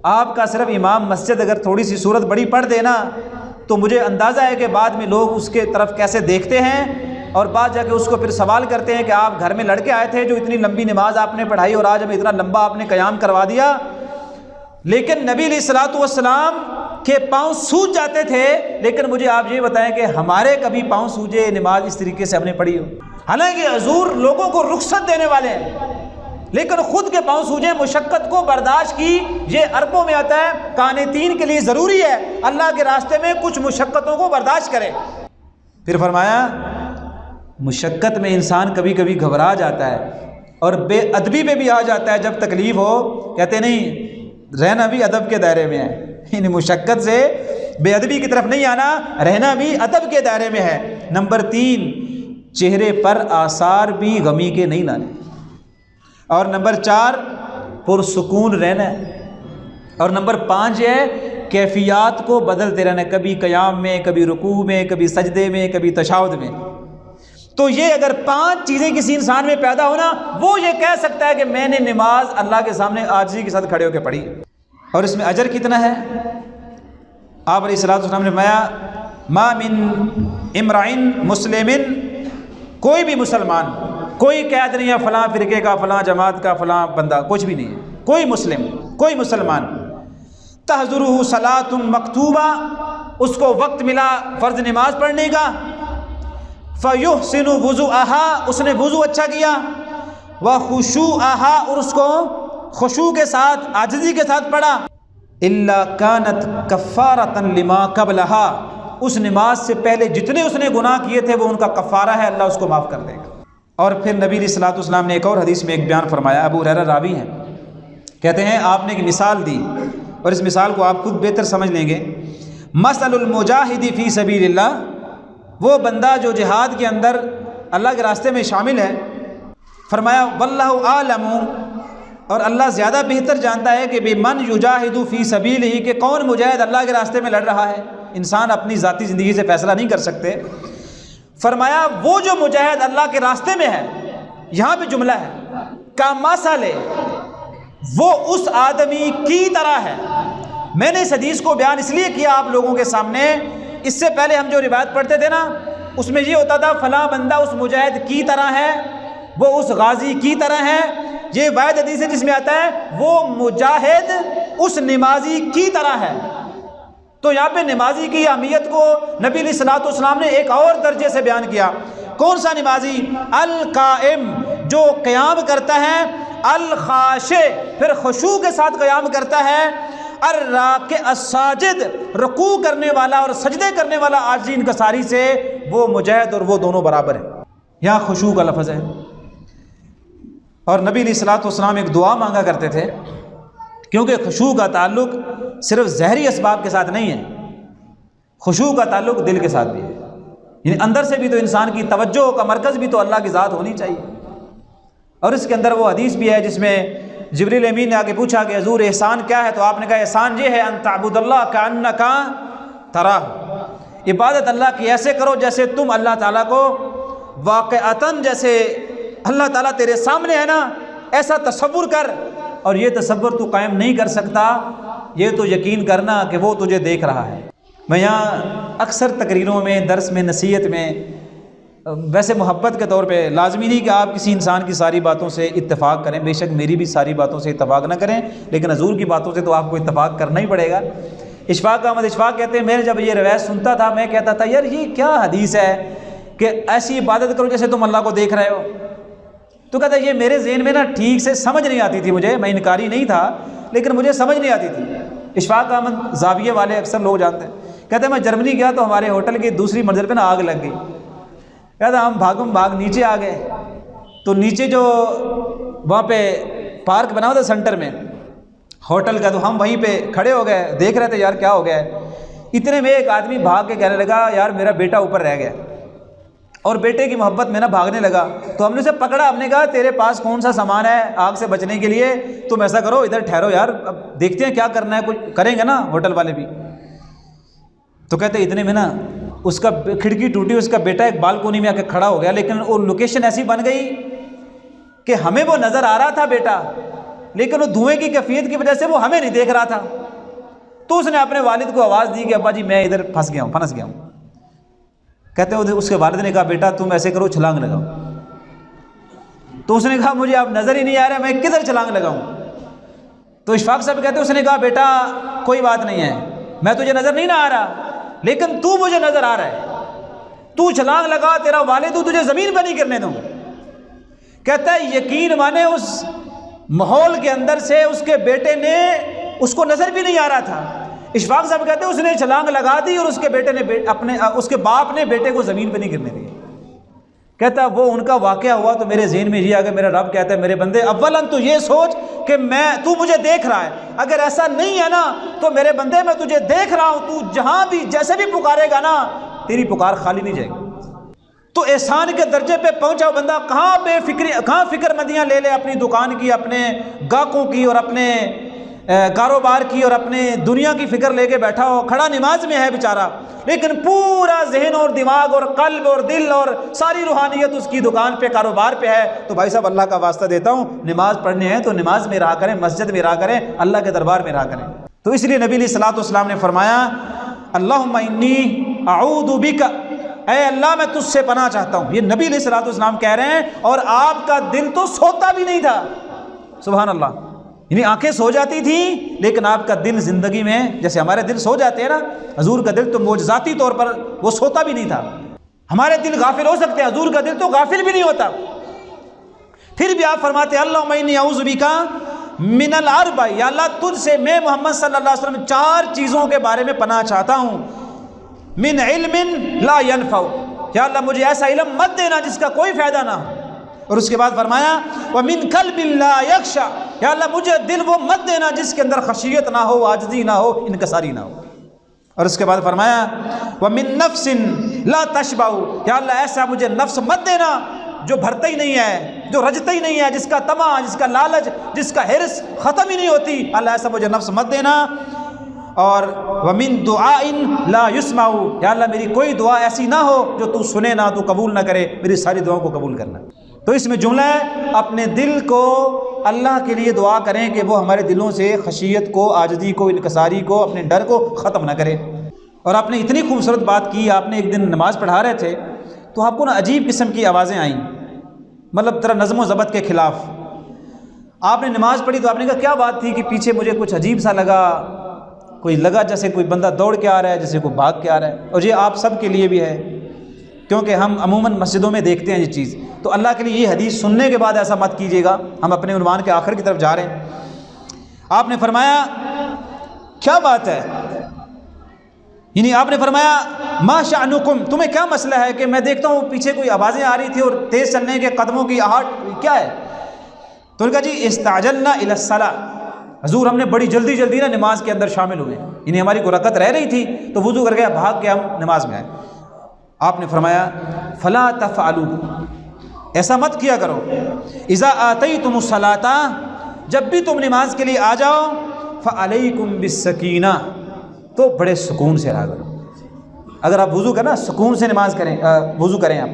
آپ کا صرف امام مسجد اگر تھوڑی سی صورت بڑی پڑھ دینا تو مجھے اندازہ ہے کہ بعد میں لوگ اس کے طرف کیسے دیکھتے ہیں، اور بعد جا کے اس کو پھر سوال کرتے ہیں کہ آپ گھر میں لڑکے آئے تھے جو اتنی لمبی نماز آپ نے پڑھائی اور آج ہمیں اتنا لمبا آپ نے قیام کروا دیا۔ لیکن نبی علیہ الصلوۃ والسلام کے پاؤں سوج جاتے تھے، لیکن مجھے آپ یہ بتائیں کہ ہمارے کبھی پاؤں سوجے نماز اس طریقے سے ہم نے پڑھی ہو؟ حالانکہ حضور لوگوں کو رخصت دینے والے ہیں، لیکن خود کے پاؤں سوجے، مشقت کو برداشت کی۔ یہ عربوں میں آتا ہے، قانتین کے لیے ضروری ہے اللہ کے راستے میں کچھ مشقتوں کو برداشت کرے۔ پھر فرمایا مشقت میں انسان کبھی کبھی گھبرا جاتا ہے اور بے ادبی پہ بھی آ جاتا ہے، جب تکلیف ہو کہتے نہیں رہنا بھی ادب کے دائرے میں ہے، یعنی مشقت سے بے ادبی کی طرف نہیں آنا، رہنا بھی ادب کے دائرے میں ہے۔ نمبر 3، چہرے پر آثار بھی غمی کے نہیں لانے، اور نمبر 4 پرسکون رہنا ہے، اور نمبر 5 یہ ہے کیفیات کو بدلتے رہنا، کبھی قیام میں، کبھی رکوع میں، کبھی سجدے میں، کبھی تشہد میں۔ تو یہ اگر 5 چیزیں کسی انسان میں پیدا ہونا، وہ یہ کہہ سکتا ہے کہ میں نے نماز اللہ کے سامنے عاجزی کے ساتھ کھڑے ہو کے پڑھی۔ اور اس میں اجر کتنا ہے؟ آپ علیہ الصلوۃ والسلام نے فرمایا ما من امرئن مسلم، کوئی بھی مسلمان، کوئی قید نہیں ہے فلاں فرقے کا، فلاں جماعت کا، فلاں بندہ، کچھ بھی نہیں ہے، کوئی مسلم، کوئی مسلمان، تحضرہ صلاۃ مکتوبہ، اس کو وقت ملا فرض نماز پڑھنے کا، فیحسن وضوءہا، اس نے وضو اچھا کیا، وخشوعہا، اور اس کو خشوع کے ساتھ عاجزی کے ساتھ پڑھا، الا کانت کفارۃ لما قبلہا، اس نماز سے پہلے جتنے اس نے گناہ کیے تھے وہ ان کا کفارہ ہے، اللہ اس کو معاف کر دے گا۔ اور پھر نبی علیہ الصلوۃ والسلام نے ایک اور حدیث میں ایک بیان فرمایا، ابو ہریرہ راوی ہیں، کہتے ہیں آپ نے ایک مثال دی اور اس مثال کو آپ خود بہتر سمجھ لیں گے. مثل المجاہد فی سبیل اللہ، وہ بندہ جو جہاد کے اندر اللہ کے راستے میں شامل ہے، فرمایا واللہ اعلم، اور اللہ زیادہ بہتر جانتا ہے کہ بمن یجاہد فی سبیلہ، کہ کون مجاہد اللہ کے راستے میں لڑ رہا ہے. انسان اپنی ذاتی زندگی سے فیصلہ نہیں کر سکتے. فرمایا وہ جو مجاہد اللہ کے راستے میں ہے، یہاں پہ جملہ ہے کمثل، وہ اس آدمی کی طرح ہے. میں نے اس حدیث کو بیان اس لیے کیا آپ لوگوں کے سامنے، اس سے پہلے ہم جو روایت پڑھتے تھے نا، اس میں یہ ہوتا تھا فلاں بندہ اس مجاہد کی طرح ہے، وہ اس غازی کی طرح ہے. یہ واحد حدیث ہے جس میں آتا ہے وہ مجاہد اس نمازی کی طرح ہے. تو یہاں پہ نمازی کی اہمیت کو نبی علیہ الصلوۃ والسلام نے ایک اور درجے سے بیان کیا. کون سا نمازی؟ القائم، جو قیام کرتا ہے، الخاشع، پھر خشوع کے ساتھ قیام کرتا ہے، الراکع الساجد، رکوع کرنے والا اور سجدے کرنے والا عاجزی انکساری سے، وہ مجاہد اور وہ دونوں برابر ہیں. یہاں خشوع کا لفظ ہے. اور نبی علیہ الصلوۃ والسلام ایک دعا مانگا کرتے تھے، کیونکہ خشوع کا تعلق صرف ظاہری اسباب کے ساتھ نہیں ہے، خشوع کا تعلق دل کے ساتھ بھی ہے. یعنی اندر سے بھی تو انسان کی توجہ کا مرکز بھی تو اللہ کی ذات ہونی چاہیے. اور اس کے اندر وہ حدیث بھی ہے جس میں جبریل امین نے آ کے پوچھا کہ حضور احسان کیا ہے؟ تو آپ نے کہا احسان یہ ہے ان تعبد اللہ کأنک تراہ، عبادت اللہ کی ایسے کرو جیسے تم اللہ تعالیٰ کو واقعتاً، جیسے اللہ تعالیٰ تیرے سامنے ہے نا، ایسا تصور کر. اور یہ تصور تو قائم نہیں کر سکتا، یہ تو یقین کرنا کہ وہ تجھے دیکھ رہا ہے. میں یہاں اکثر تقریروں میں، درس میں، نصیحت میں، ویسے محبت کے طور پہ لازمی نہیں کہ آپ کسی انسان کی ساری باتوں سے اتفاق کریں، بے شک میری بھی ساری باتوں سے اتفاق نہ کریں، لیکن حضور کی باتوں سے تو آپ کو اتفاق کرنا ہی پڑے گا. اشفاق احمد اشفاق کہتے ہیں میں جب یہ روایت سنتا تھا میں کہتا تھا یار یہ کیا حدیث ہے کہ ایسی عبادت کرو جیسے تم اللہ کو دیکھ رہے ہو. تو کہتا ہے یہ میرے ذہن میں نا ٹھیک سے سمجھ نہیں آتی تھی مجھے، میں انکاری نہیں تھا لیکن مجھے سمجھ نہیں آتی تھی. اشفاق احمد زاویے والے اکثر لوگ جانتے ہیں. کہتے ہیں میں جرمنی گیا تو ہمارے ہوٹل کی دوسری منزل پہ نا آگ لگ گئی. کہتا ہم بھاگم بھاگ نیچے آ گئے تو نیچے جو وہاں پہ پارک بنا ہوا تھا سینٹر میں ہوٹل کا، تو ہم وہیں پہ کھڑے ہو گئے دیکھ رہے تھے یار کیا ہو گیا ہے. اتنے میں ایک آدمی بھاگ کے کہنے لگا یار میرا بیٹا اوپر رہ گیا، اور بیٹے کی محبت میں نا بھاگنے لگا. تو ہم نے اسے پکڑا، ہم نے کہا تیرے پاس کون سا سامان ہے آگ سے بچنے کے لیے؟ تم ایسا کرو ادھر ٹھہرو یار، اب دیکھتے ہیں کیا کرنا ہے، کچھ کریں گے نا ہوٹل والے بھی. تو کہتے اتنے میں نا اس کا کھڑکی ٹوٹی، اس کا بیٹا ایک بالکونی میں آ کے کھڑا ہو گیا، لیکن وہ لوکیشن ایسی بن گئی کہ ہمیں وہ نظر آ رہا تھا بیٹا، لیکن وہ دھوئیں کی کیفیت کی وجہ سے وہ ہمیں نہیں دیکھ رہا تھا. تو اس نے اپنے والد کو آواز دی کہ ابا جی میں ادھر پھنس گیا ہوں. کہتے ہیں اس کے والد نے کہا بیٹا تم ایسے کرو چھلانگ لگاؤ. تو اس نے کہا مجھے اب نظر ہی نہیں آ رہا میں کدھر چھلانگ لگاؤں. تو اشفاق صاحب کہتے ہیں اس نے کہا بیٹا کوئی بات نہیں ہے، میں تجھے نظر نہیں نہ آ رہا لیکن تو مجھے نظر آ رہا ہے، تو چھلانگ لگا، تیرا والد تجھے زمین پہ نہیں کرنے دوں. کہتا ہے یقین مانے اس ماحول کے اندر سے اس کے بیٹے نے، اس کو نظر بھی نہیں آ رہا تھا. اشفاق صاحب کہتے ہیں اس نے چھلانگ لگا دی اور اس کے بیٹے نے اس کے باپ نے بیٹے کو زمین پہ نہیں گرنے دیا. کہتا ہے وہ ان کا واقعہ ہوا تو میرے ذہن میں یہ آ گیا، میرا رب کہتا ہے میرے بندے اولاً تو یہ سوچ کہ تو مجھے دیکھ رہا ہے، اگر ایسا نہیں ہے نا تو میرے بندے میں تجھے دیکھ رہا ہوں، تو جہاں بھی جیسے بھی پکارے گا نا تیری پکار خالی نہیں جائے گی. تو احسان کے درجے پہ پہنچا بندہ کہاں فکر مندیاں لے لے اپنی دکان کی، اپنے گاہکوں کی اور اپنے کاروبار کی اور اپنے دنیا کی فکر لے کے بیٹھا ہو، کھڑا نماز میں ہے بیچارہ، لیکن پورا ذہن اور دماغ اور قلب اور دل اور ساری روحانیت اس کی دکان پہ کاروبار پہ ہے. تو بھائی صاحب اللہ کا واسطہ دیتا ہوں نماز پڑھنے ہیں تو نماز میں رہا کریں، مسجد میں رہا کریں، اللہ کے دربار میں رہا کریں. تو اس لیے نبی علیہ الصلوۃ والسلام نے فرمایا اللہم انی اعوذ بک، اے اللہ میں تجھ سے پناہ چاہتا ہوں. یہ نبی علیہ الصلوۃ والسلام کہہ رہے ہیں اور آپ کا دل تو سوتا بھی نہیں تھا. سبحان اللہ. یعنی آنکھیں سو جاتی تھیں لیکن آپ کا دل زندگی میں جیسے ہمارے دل سو جاتے ہیں نا، حضور کا دل تو معجزاتی طور پر وہ سوتا بھی نہیں تھا. ہمارے دل غافل ہو سکتے ہیں، حضور کا دل تو غافل بھی نہیں ہوتا. پھر بھی آپ فرماتے ہیں اللہم انی اعوذ بک من الاربع، یا اللہ تجھ سے میں محمد صلی اللہ علیہ وسلم 4 چیزوں کے بارے میں پناہ چاہتا ہوں. من علم لا ينفع، یا اللہ مجھے ایسا علم مت دینا جس کا کوئی فائدہ نہ ہو. اور اس کے بعد فرمایا وَمِن قَلْبٍ لَا يَخْشَى، یا اللہ مجھے دل وہ مت دینا جس کے اندر خشیت نہ ہو، عاجزی نہ ہو، انکساری نہ ہو۔ اور اس کے بعد فرمایا وَمِن نَفْسٍ لَا تَشْبَعُ، یا اللہ ایسا مجھے نفس مت دینا جو بھرتا ہی نہیں ہے، جو رجتا ہی نہیں ہے، جس کا طمع، جس کا لالچ، جس کا حرص ختم ہی نہیں ہوتی، اللہ ایسا مجھے نفس مت دینا۔ اور وَمِن دُعَاءٍ لَا يُسْمَعُ، یا اللہ میری کوئی دعا ایسی نہ ہو جو تو سنے نہ، تو قبول نہ کرے، میری ساری دعاؤں کو قبول کرنا۔ تو اس میں جملہ ہے اپنے دل کو اللہ کے لیے دعا کریں کہ وہ ہمارے دلوں سے خشیت کو، عاجزی کو، انکساری کو، اپنے ڈر کو ختم نہ کرے۔ اور آپ نے اتنی خوبصورت بات کی، آپ نے ایک دن نماز پڑھا رہے تھے تو آپ کو نا عجیب قسم کی آوازیں آئیں، مطلب ذرا نظم و ضبط کے خلاف۔ آپ نے نماز پڑھی تو آپ نے کہا کیا بات تھی کہ پیچھے مجھے کچھ عجیب سا لگا، کوئی لگا جیسے کوئی بندہ دوڑ کے آ رہا ہے، جیسے کوئی بھاگ کے آ رہا ہے۔ اور یہ آپ سب کے لیے بھی ہے، کیونکہ ہم عموماً مسجدوں میں دیکھتے ہیں یہ چیز۔ تو اللہ کے لیے یہ حدیث سننے کے بعد ایسا مت کیجیے گا۔ ہم اپنے عنوان کے آخر کی طرف جا رہے ہیں۔ آپ نے فرمایا کیا بات ہے، یعنی آپ نے فرمایا ما شأنکم، تمہیں کیا مسئلہ ہے کہ میں دیکھتا ہوں پیچھے کوئی آوازیں آ رہی تھی اور تیز چلنے کے قدموں کی آہٹ، کیا ہے؟ تو انہوں نے کہا جی استعجلنا الی الصلاۃ، حضور ہم نے بڑی جلدی نا نماز کے اندر شامل ہوئے، یعنی ہماری کوئی رکعت رہ رہی تھی تو وضو کر کے بھاگ کے ہم نماز میں آئے۔ آپ نے فرمایا فلا تفعلوا، ایسا مت کیا کرو، اذا آتیتم الصلاۃ، جب بھی تم نماز کے لیے آ جاؤ، فعلیکم بالسکینہ، تو بڑے سکون سے رہا کرو۔ اگر آپ وضو کرنا سکون سے نماز کریں، وضو کریں آپ،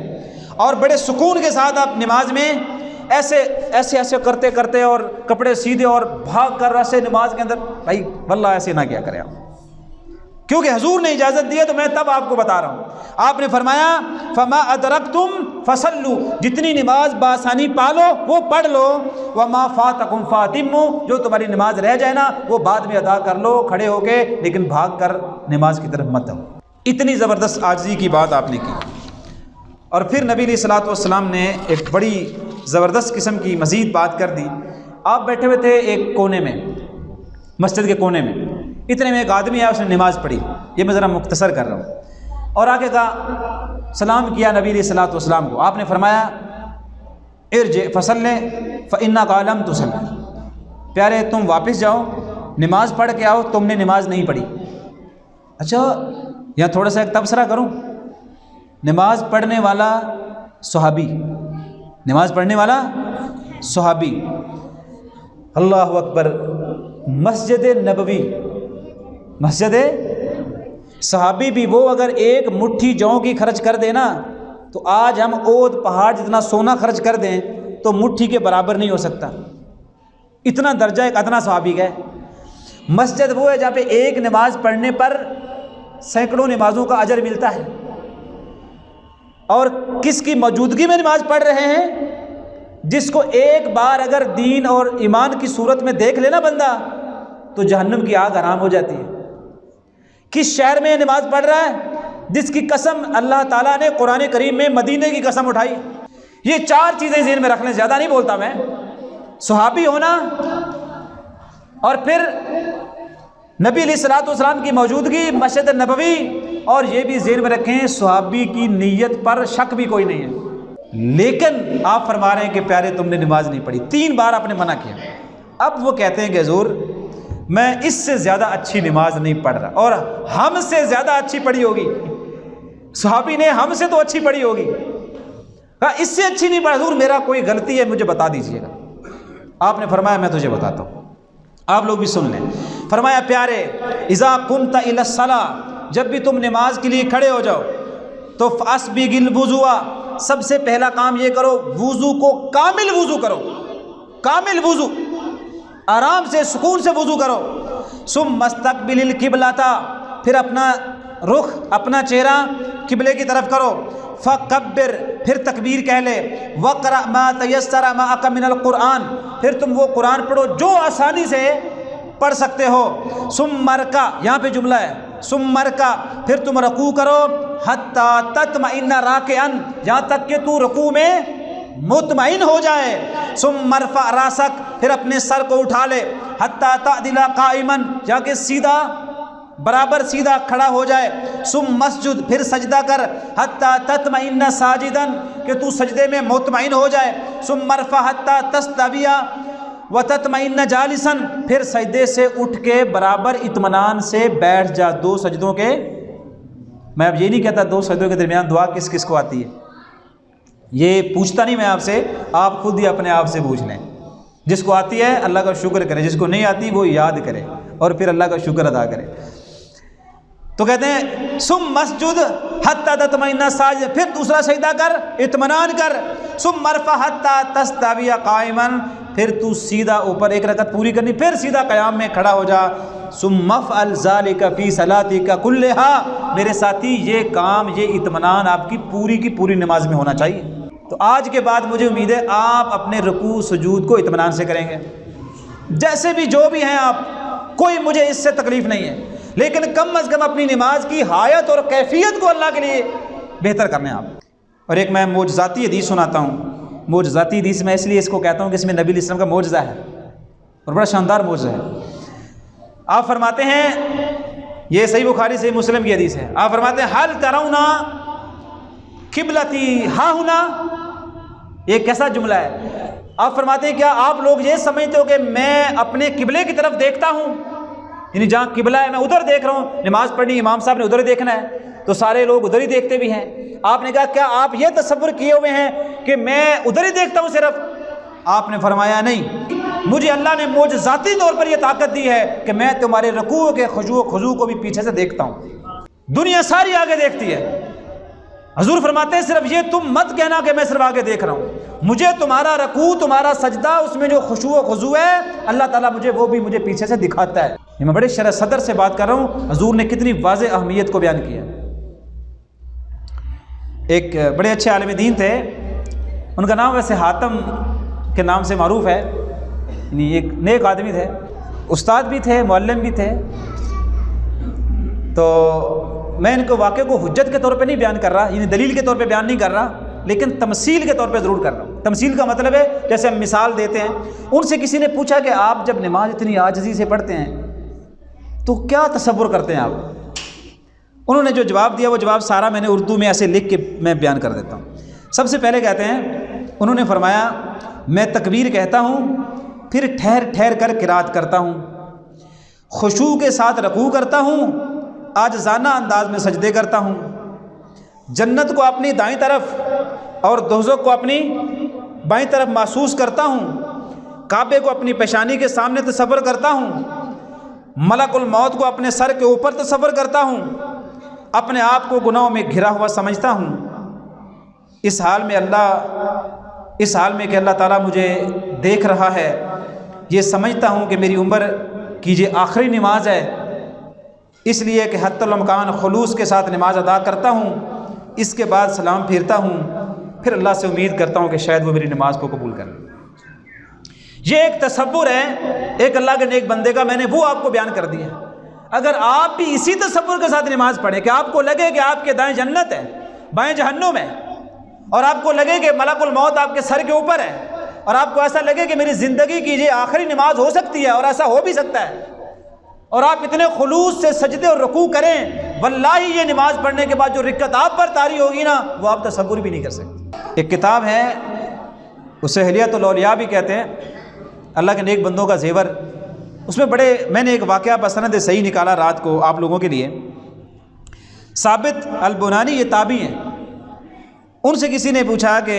اور بڑے سکون کے ساتھ آپ نماز میں ایسے کرتے اور کپڑے سیدھے اور بھاگ کر ایسے نماز کے اندر، بھائی واللہ ایسے نہ کیا کریں آپ، کیونکہ حضور نے اجازت دی ہے تو میں تب آپ کو بتا رہا ہوں۔ آپ نے فرمایا فما ادرکتم فصلوا، جتنی نماز بآسانی پالو وہ پڑھ لو، وما فاتکم فاتموا، جو تمہاری نماز رہ جائے نا وہ بعد میں ادا کر لو کھڑے ہو کے، لیکن بھاگ کر نماز کی طرف مت آؤ۔ اتنی زبردست عاجزی کی بات آپ نے کی۔ اور پھر نبی علیہ الصلوۃ والسلام نے ایک بڑی زبردست قسم کی مزید بات کر دی۔ آپ بیٹھے ہوئے تھے ایک کونے میں، مسجد کے کونے میں، اتنے میں ایک آدمی آیا، اس نے نماز پڑھی، یہ میں ذرا مختصر کر رہا ہوں، اور آگے کہا سلام کیا نبی علیہ الصلوۃ والسلام کو۔ آپ نے فرمایا ارجع فصلی فانک لم تصلی، پیارے تم واپس جاؤ، نماز پڑھ کے آؤ، تم نے نماز نہیں پڑھی۔ اچھا یہاں تھوڑا سا ایک تبصرہ کروں، نماز پڑھنے والا صحابی، نماز پڑھنے والا صحابی، اللہ اکبر، مسجد نبوی، مسجد صحابی بھی وہ اگر ایک مٹھی جوں کی خرچ کر دے نا تو آج ہم اود پہاڑ جتنا سونا خرچ کر دیں تو مٹھی کے برابر نہیں ہو سکتا، اتنا درجہ ایک ادنا صحابی کا ہے۔ مسجد وہ ہے جہاں پہ ایک نماز پڑھنے پر سینکڑوں نمازوں کا اجر ملتا ہے، اور کس کی موجودگی میں نماز پڑھ رہے ہیں؟ جس کو ایک بار اگر دین اور ایمان کی صورت میں دیکھ لینا بندہ تو جہنم کی آگ حرام ہو جاتی ہے۔ کس شہر میں نماز پڑھ رہا ہے؟ جس کی قسم اللہ تعالیٰ نے قرآن کریم میں مدینے کی قسم اٹھائی۔ یہ چار چیزیں ذہن میں رکھ لیں، زیادہ نہیں بولتا میں، صحابی ہونا، اور پھر نبی علیہ الصلوۃ والسلام کی موجودگی مسجد نبوی، اور یہ بھی ذہن میں رکھیں صحابی کی نیت پر شک بھی کوئی نہیں ہے، لیکن آپ فرما رہے ہیں کہ پیارے تم نے نماز نہیں پڑھی، 3 بار آپ نے منع کیا۔ اب وہ کہتے ہیں کہ حضور میں اس سے زیادہ اچھی نماز نہیں پڑھ رہا، اور ہم سے زیادہ اچھی پڑھی ہوگی، صحابی نے ہم سے تو اچھی پڑھی ہوگی، اس سے اچھی نہیں پڑھی، حضور میرا کوئی غلطی ہے مجھے بتا دیجئے گا۔ آپ نے فرمایا میں تجھے بتاتا ہوں، آپ لوگ بھی سن لیں۔ فرمایا پیارے اذا قمت الی الصلاۃ، جب بھی تم نماز کے لیے کھڑے ہو جاؤ تو فاسبغ الوضوء، سب سے پہلا کام یہ کرو وضو کو کامل وضو کرو، کامل وضو، آرام سے سکون سے وضو کرو۔ ثم استقبل القبلۃ، پھر اپنا رخ، اپنا چہرہ قبلے کی طرف کرو۔ فکبر، پھر تکبیر کہہ لے۔ وقرأ ما تیسر معک من القرآن، پھر تم وہ قرآن پڑھو جو آسانی سے پڑھ سکتے ہو۔ ثم ارکع، یہاں پہ جملہ ہے، ثم ارکع، پھر تم رکوع کرو، حتی تطمئن راکعا، یہاں تک کہ تو رکوع میں مطمئن ہو جائے۔ ثم ارفع راسک، پھر اپنے سر کو اٹھا لے، حتی تعدل قائما، جا کے سیدھا برابر سیدھا کھڑا ہو جائے، ثم مسجد، پھر سجدہ کر، حتی تطمئن ساجدا، کہ تو سجدے میں مطمئن ہو جائے، ثم ارفع حتی تستوی وتطمئن جالسا، پھر سجدے سے اٹھ کے برابر اطمینان سے بیٹھ جا دو سجدوں کے۔ میں اب یہ نہیں کہتا دو سجدوں کے درمیان دعا کس کس کو آتی ہے، یہ پوچھتا نہیں میں آپ سے، آپ خود ہی اپنے آپ سے پوچھ لیں۔ جس کو آتی ہے اللہ کا شکر کرے، جس کو نہیں آتی وہ یاد کرے اور پھر اللہ کا شکر ادا کرے۔ تو کہتے ہیں ثم مسجد حتی تطمئن ساجدا، پھر دوسرا سجدہ کر، اطمینان کر، ثم ارفع حتی تستوی قائما، پھر تو سیدھا اوپر، ایک رکعت پوری کرنی، پھر سیدھا قیام میں کھڑا ہو جا، ثم افعل ذلک فی صلاتک کلھا، میرے ساتھی یہ کام، یہ اطمینان آپ کی پوری نماز میں ہونا چاہیے۔ تو آج کے بعد مجھے امید ہے آپ اپنے رکوع سجود کو اطمینان سے کریں گے، جیسے بھی جو بھی ہیں آپ، کوئی مجھے اس سے تکلیف نہیں ہے، لیکن کم از کم اپنی نماز کی حایت اور کیفیت کو اللہ کے لیے بہتر کرنے آپ۔ اور ایک میں معجزاتی حدیث سناتا ہوں، معجزاتی حدیث میں اس لیے اس کو کہتا ہوں کہ اس میں نبی علیہ السلام کا معجزہ ہے اور بڑا شاندار معجزہ ہے۔ آپ فرماتے ہیں، یہ صحیح بخاری صحیح مسلم کی حدیث ہے، آپ فرماتے ہیں حل ترون قبلتی ہا ہنا، یہ کیسا جملہ ہے؟ آپ فرماتے ہیں کیا آپ لوگ یہ سمجھتے ہو کہ میں اپنے قبلے کی طرف دیکھتا ہوں، یعنی جہاں قبلہ ہے میں ادھر دیکھ رہا ہوں، نماز پڑھنی امام صاحب نے ادھر ہی دیکھنا ہے تو سارے لوگ ادھر ہی دیکھتے بھی ہیں۔ آپ نے کہا کیا آپ یہ تصور کیے ہوئے ہیں کہ میں ادھر ہی دیکھتا ہوں صرف؟ آپ نے فرمایا نہیں، مجھے اللہ نے معجزاتی طور پر یہ طاقت دی ہے کہ میں تمہارے رکوع کے خضوع کو بھی پیچھے سے دیکھتا ہوں، دنیا ساری آگے دیکھتی ہے۔ حضور فرماتے ہیں صرف یہ تم مت کہنا کہ میں صرف آگے دیکھ رہا ہوں، مجھے تمہارا رکوع، تمہارا سجدہ، اس میں جو خشوع و خضوع ہے اللہ تعالیٰ وہ بھی مجھے پیچھے سے دکھاتا ہے۔ میں بڑے شرح صدر سے بات کر رہا ہوں، حضور نے کتنی واضح اہمیت کو بیان کیا۔ ایک بڑے اچھے عالم دین تھے، ان کا نام ویسے حاتم کے نام سے معروف ہے، یعنی ایک نیک آدمی تھے، استاد بھی تھے، معلم بھی تھے۔ تو میں ان کو واقعے کو حجت کے طور پہ نہیں بیان کر رہا، یعنی دلیل کے طور پہ بیان نہیں کر رہا، لیکن تمثیل کے طور پہ ضرور کر رہا ہوں۔ تمثیل کا مطلب ہے جیسے ہم مثال دیتے ہیں، ان سے کسی نے پوچھا کہ آپ جب نماز اتنی عاجزی سے پڑھتے ہیں تو کیا تصور کرتے ہیں آپ؟ انہوں نے جو جواب دیا وہ جواب سارا میں نے اردو میں ایسے لکھ کے میں بیان کر دیتا ہوں۔ سب سے پہلے کہتے ہیں، انہوں نے فرمایا میں تکبیر کہتا ہوں، پھر ٹھہر ٹھہر کر قرات کرتا ہوں، خشوع کے ساتھ رکوع کرتا ہوں، عاجزانہ انداز میں سجدے کرتا ہوں، جنت کو اپنی دائیں طرف اور دوزخ کو اپنی بائیں طرف محسوس کرتا ہوں، کعبے کو اپنی پیشانی کے سامنے تصور کرتا ہوں، ملک الموت کو اپنے سر کے اوپر تصور کرتا ہوں، اپنے آپ کو گناہوں میں گھرا ہوا سمجھتا ہوں، اس حال میں کہ اللہ تعالیٰ مجھے دیکھ رہا ہے، یہ سمجھتا ہوں کہ میری عمر کی یہ آخری نماز ہے، اس لیے کہ حتی الامکان خلوص کے ساتھ نماز ادا کرتا ہوں، اس کے بعد سلام پھیرتا ہوں، پھر اللہ سے امید کرتا ہوں کہ شاید وہ میری نماز کو قبول کر لے۔ یہ ایک تصور ہے ایک اللہ کے نیک بندے کا، میں نے وہ آپ کو بیان کر دیا۔ اگر آپ بھی اسی تصور کے ساتھ نماز پڑھیں کہ آپ کو لگے کہ آپ کے دائیں جنت ہے، بائیں جہنم ہے، اور آپ کو لگے کہ ملک الموت آپ کے سر کے اوپر ہے، اور آپ کو ایسا لگے کہ میری زندگی کی یہ آخری نماز ہو سکتی ہے، اور ایسا ہو بھی سکتا ہے، اور آپ اتنے خلوص سے سجدے اور رکوع کریں، واللہ یہ نماز پڑھنے کے بعد جو رکعت آپ پر طاری ہوگی نا وہ آپ تصور بھی نہیں کر سکتے۔ ایک کتاب ہے اسے حلیۃ الاولیاء بھی کہتے ہیں، اللہ کے نیک بندوں کا زیور، اس میں میں نے ایک واقعہ بسند صحیح نکالا رات کو آپ لوگوں کے لیے۔ ثابت البنانی یہ تابعی ہیں، ان سے کسی نے پوچھا کہ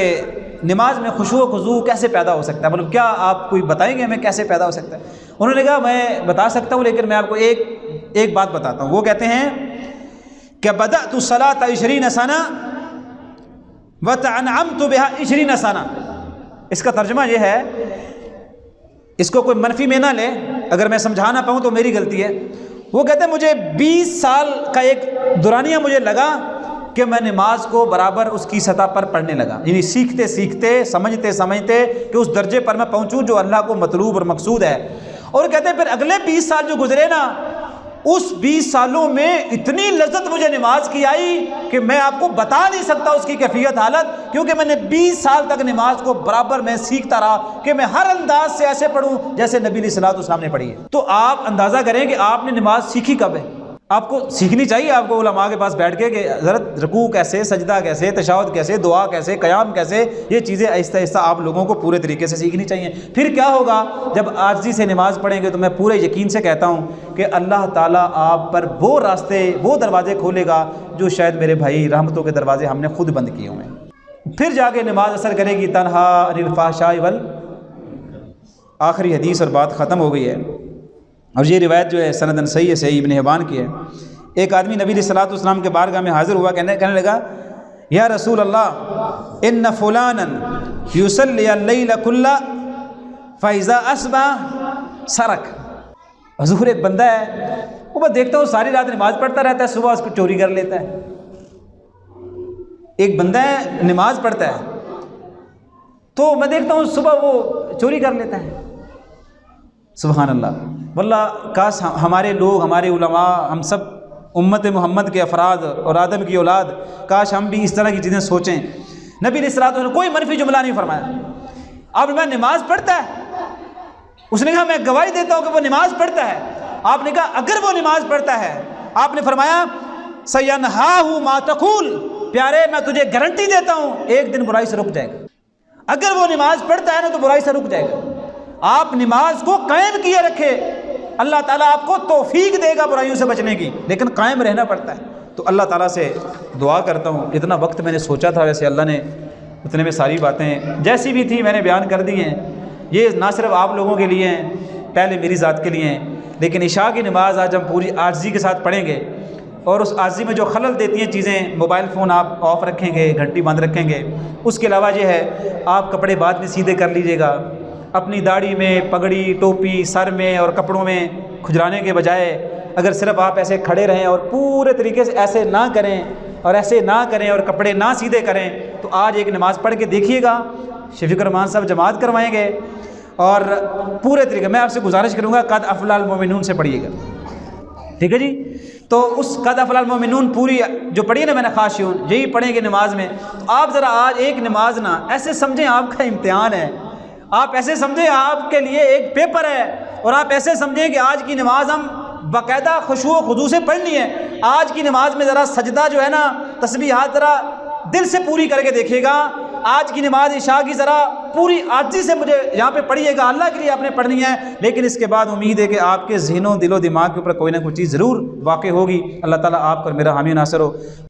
نماز میں خشوع و خضوع کیسے پیدا ہو سکتا ہے، مطلب کیا آپ کوئی بتائیں گے ہمیں کیسے پیدا ہو سکتا ہے؟ انہوں نے کہا میں بتا سکتا ہوں، لیکن میں آپ کو ایک بات بتاتا ہوں۔ وہ کہتے ہیں کہ بدأت الصلاة 20 سنة وتأنعمت بها 20 سنة۔ اس کا ترجمہ یہ ہے، اس کو کوئی منفی میں نہ لے، اگر میں سمجھا نہ پاؤں تو میری غلطی ہے۔ وہ کہتے ہیں مجھے 20 سال کا ایک دورانیہ مجھے لگا کہ میں نماز کو برابر اس کی سطح پر پڑھنے لگا، یعنی سیکھتے سیکھتے سمجھتے سمجھتے کہ اس درجے پر میں پہنچوں جو اللہ کو مطلوب اور مقصود ہے۔ اور کہتے ہیں پھر اگلے 20 سال جو گزرے نا، اس 20 سالوں میں اتنی لذت مجھے نماز کی آئی کہ میں آپ کو بتا نہیں سکتا اس کی کیفیت حالت، کیونکہ میں نے 20 سال تک نماز کو برابر میں سیکھتا رہا کہ میں ہر انداز سے ایسے پڑھوں جیسے نبی علیہ الصلوۃ والسلام نے پڑھی ہے۔ تو آپ اندازہ کریں کہ آپ نے نماز سیکھی کب ہے؟ آپ کو سیکھنی چاہیے، آپ کو علماء کے پاس بیٹھ کے کہ حضرت رکوع کیسے، سجدہ کیسے، تشہد کیسے، دعا کیسے، قیام کیسے، یہ چیزیں آہستہ آہستہ آپ لوگوں کو پورے طریقے سے سیکھنی چاہیے۔ پھر کیا ہوگا جب عاجزی سے نماز پڑھیں گے تو میں پورے یقین سے کہتا ہوں کہ اللہ تعالیٰ آپ پر وہ راستے، وہ دروازے کھولے گا جو شاید میرے بھائی رحمتوں کے دروازے ہم نے خود بند کیے ہوئے ہیں۔ پھر جا کے نماز اثر کرے گی، تنہا عن الفحشاء آخری حدیث اور بات ختم ہو گئی ہے۔ اور یہ روایت جو ہے سندن صحیح ہے، صحیح ابن حبان کی ہے۔ ایک آدمی نبی علیہ الصلوۃ والسلام کے بارگاہ میں حاضر ہوا، کہنے لگا یا رسول اللہ ان فلانا یصلی اللیل کلہ فاذا اصبح سرق۔ حضور ایک بندہ ہے، وہ میں دیکھتا ہوں ساری رات نماز پڑھتا رہتا ہے، صبح اس کو چوری کر لیتا ہے۔ ایک بندہ ہے نماز پڑھتا ہے تو میں دیکھتا ہوں صبح وہ چوری کر لیتا ہے۔ سبحان اللہ، واللہ کاش ہمارے لوگ، ہمارے علماء، ہم سب امت محمد کے افراد اور آدم کی اولاد، کاش ہم بھی اس طرح کی چیزیں سوچیں۔ نبی علیہ الصلوۃ والسلام نے کوئی منفی جملہ نہیں فرمایا۔ اب میں نماز پڑھتا ہے، اس نے کہا میں گواہی دیتا ہوں کہ وہ نماز پڑھتا ہے۔ آپ نے کہا اگر وہ نماز پڑھتا ہے، آپ نے فرمایا سینہاہ ما تقول، پیارے میں تجھے گارنٹی دیتا ہوں ایک دن برائی سے رک جائے گا۔ اگر وہ نماز پڑھتا ہے نا تو برائی سے رک جائے گا۔ آپ نماز کو قائم کیے رکھے، اللہ تعالیٰ آپ کو توفیق دے گا برائیوں سے بچنے کی، لیکن قائم رہنا پڑتا ہے۔ تو اللہ تعالیٰ سے دعا کرتا ہوں، جتنا وقت میں نے سوچا تھا ویسے اللہ نے اتنے میں ساری باتیں جیسی بھی تھی میں نے بیان کر دی ہیں۔ یہ نہ صرف آپ لوگوں کے لیے ہیں، پہلے میری ذات کے لیے ہیں، لیکن عشاء کی نماز آج ہم پوری عاجزی کے ساتھ پڑھیں گے، اور اس عاجزی میں جو خلل دیتی ہیں چیزیں، موبائل فون آپ آف رکھیں گے، گھنٹی بند رکھیں گے۔ اس کے علاوہ یہ ہے آپ کپڑے بعد میں سیدھے کر لیجیے گا، اپنی داڑھی میں، پگڑی، ٹوپی، سر میں اور کپڑوں میں کھجلانے کے بجائے اگر صرف آپ ایسے کھڑے رہیں اور پورے طریقے سے ایسے نہ کریں اور ایسے نہ کریں اور کپڑے نہ سیدھے کریں، تو آج ایک نماز پڑھ کے دیکھیے گا، شفیق الرحمان صاحب جماعت کروائیں گے، اور پورے طریقے میں آپ سے گزارش کروں گا قد افلح المؤمنون سے پڑھیے گا، ٹھیک ہے جی؟ تو اس قد افلح المؤمنون پوری جو پڑھی ہے نا میں نے خاشعون، یہی پڑھیں گے نماز میں۔ تو آپ ذرا آج ایک نماز نہ ایسے سمجھیں آپ کا امتحان ہے، آپ ایسے سمجھیں آپ کے لیے ایک پیپر ہے، اور آپ ایسے سمجھیں کہ آج کی نماز ہم باقاعدہ خشوع و خضوع سے پڑھنی ہے۔ آج کی نماز میں ذرا سجدہ جو ہے نا، تسبیحات ذرا دل سے پوری کر کے دیکھیے گا۔ آج کی نماز عشاء کی ذرا پوری عاجزی سے مجھے یہاں پہ پڑھیے گا، اللہ کے لیے آپ نے پڑھنی ہے، لیکن اس کے بعد امید ہے کہ آپ کے ذہن و دل و دماغ کے اوپر کوئی نہ کوئی چیز ضرور واقع ہوگی۔ اللہ تعالیٰ آپ کو اور میرا حامی و ناصر ہو۔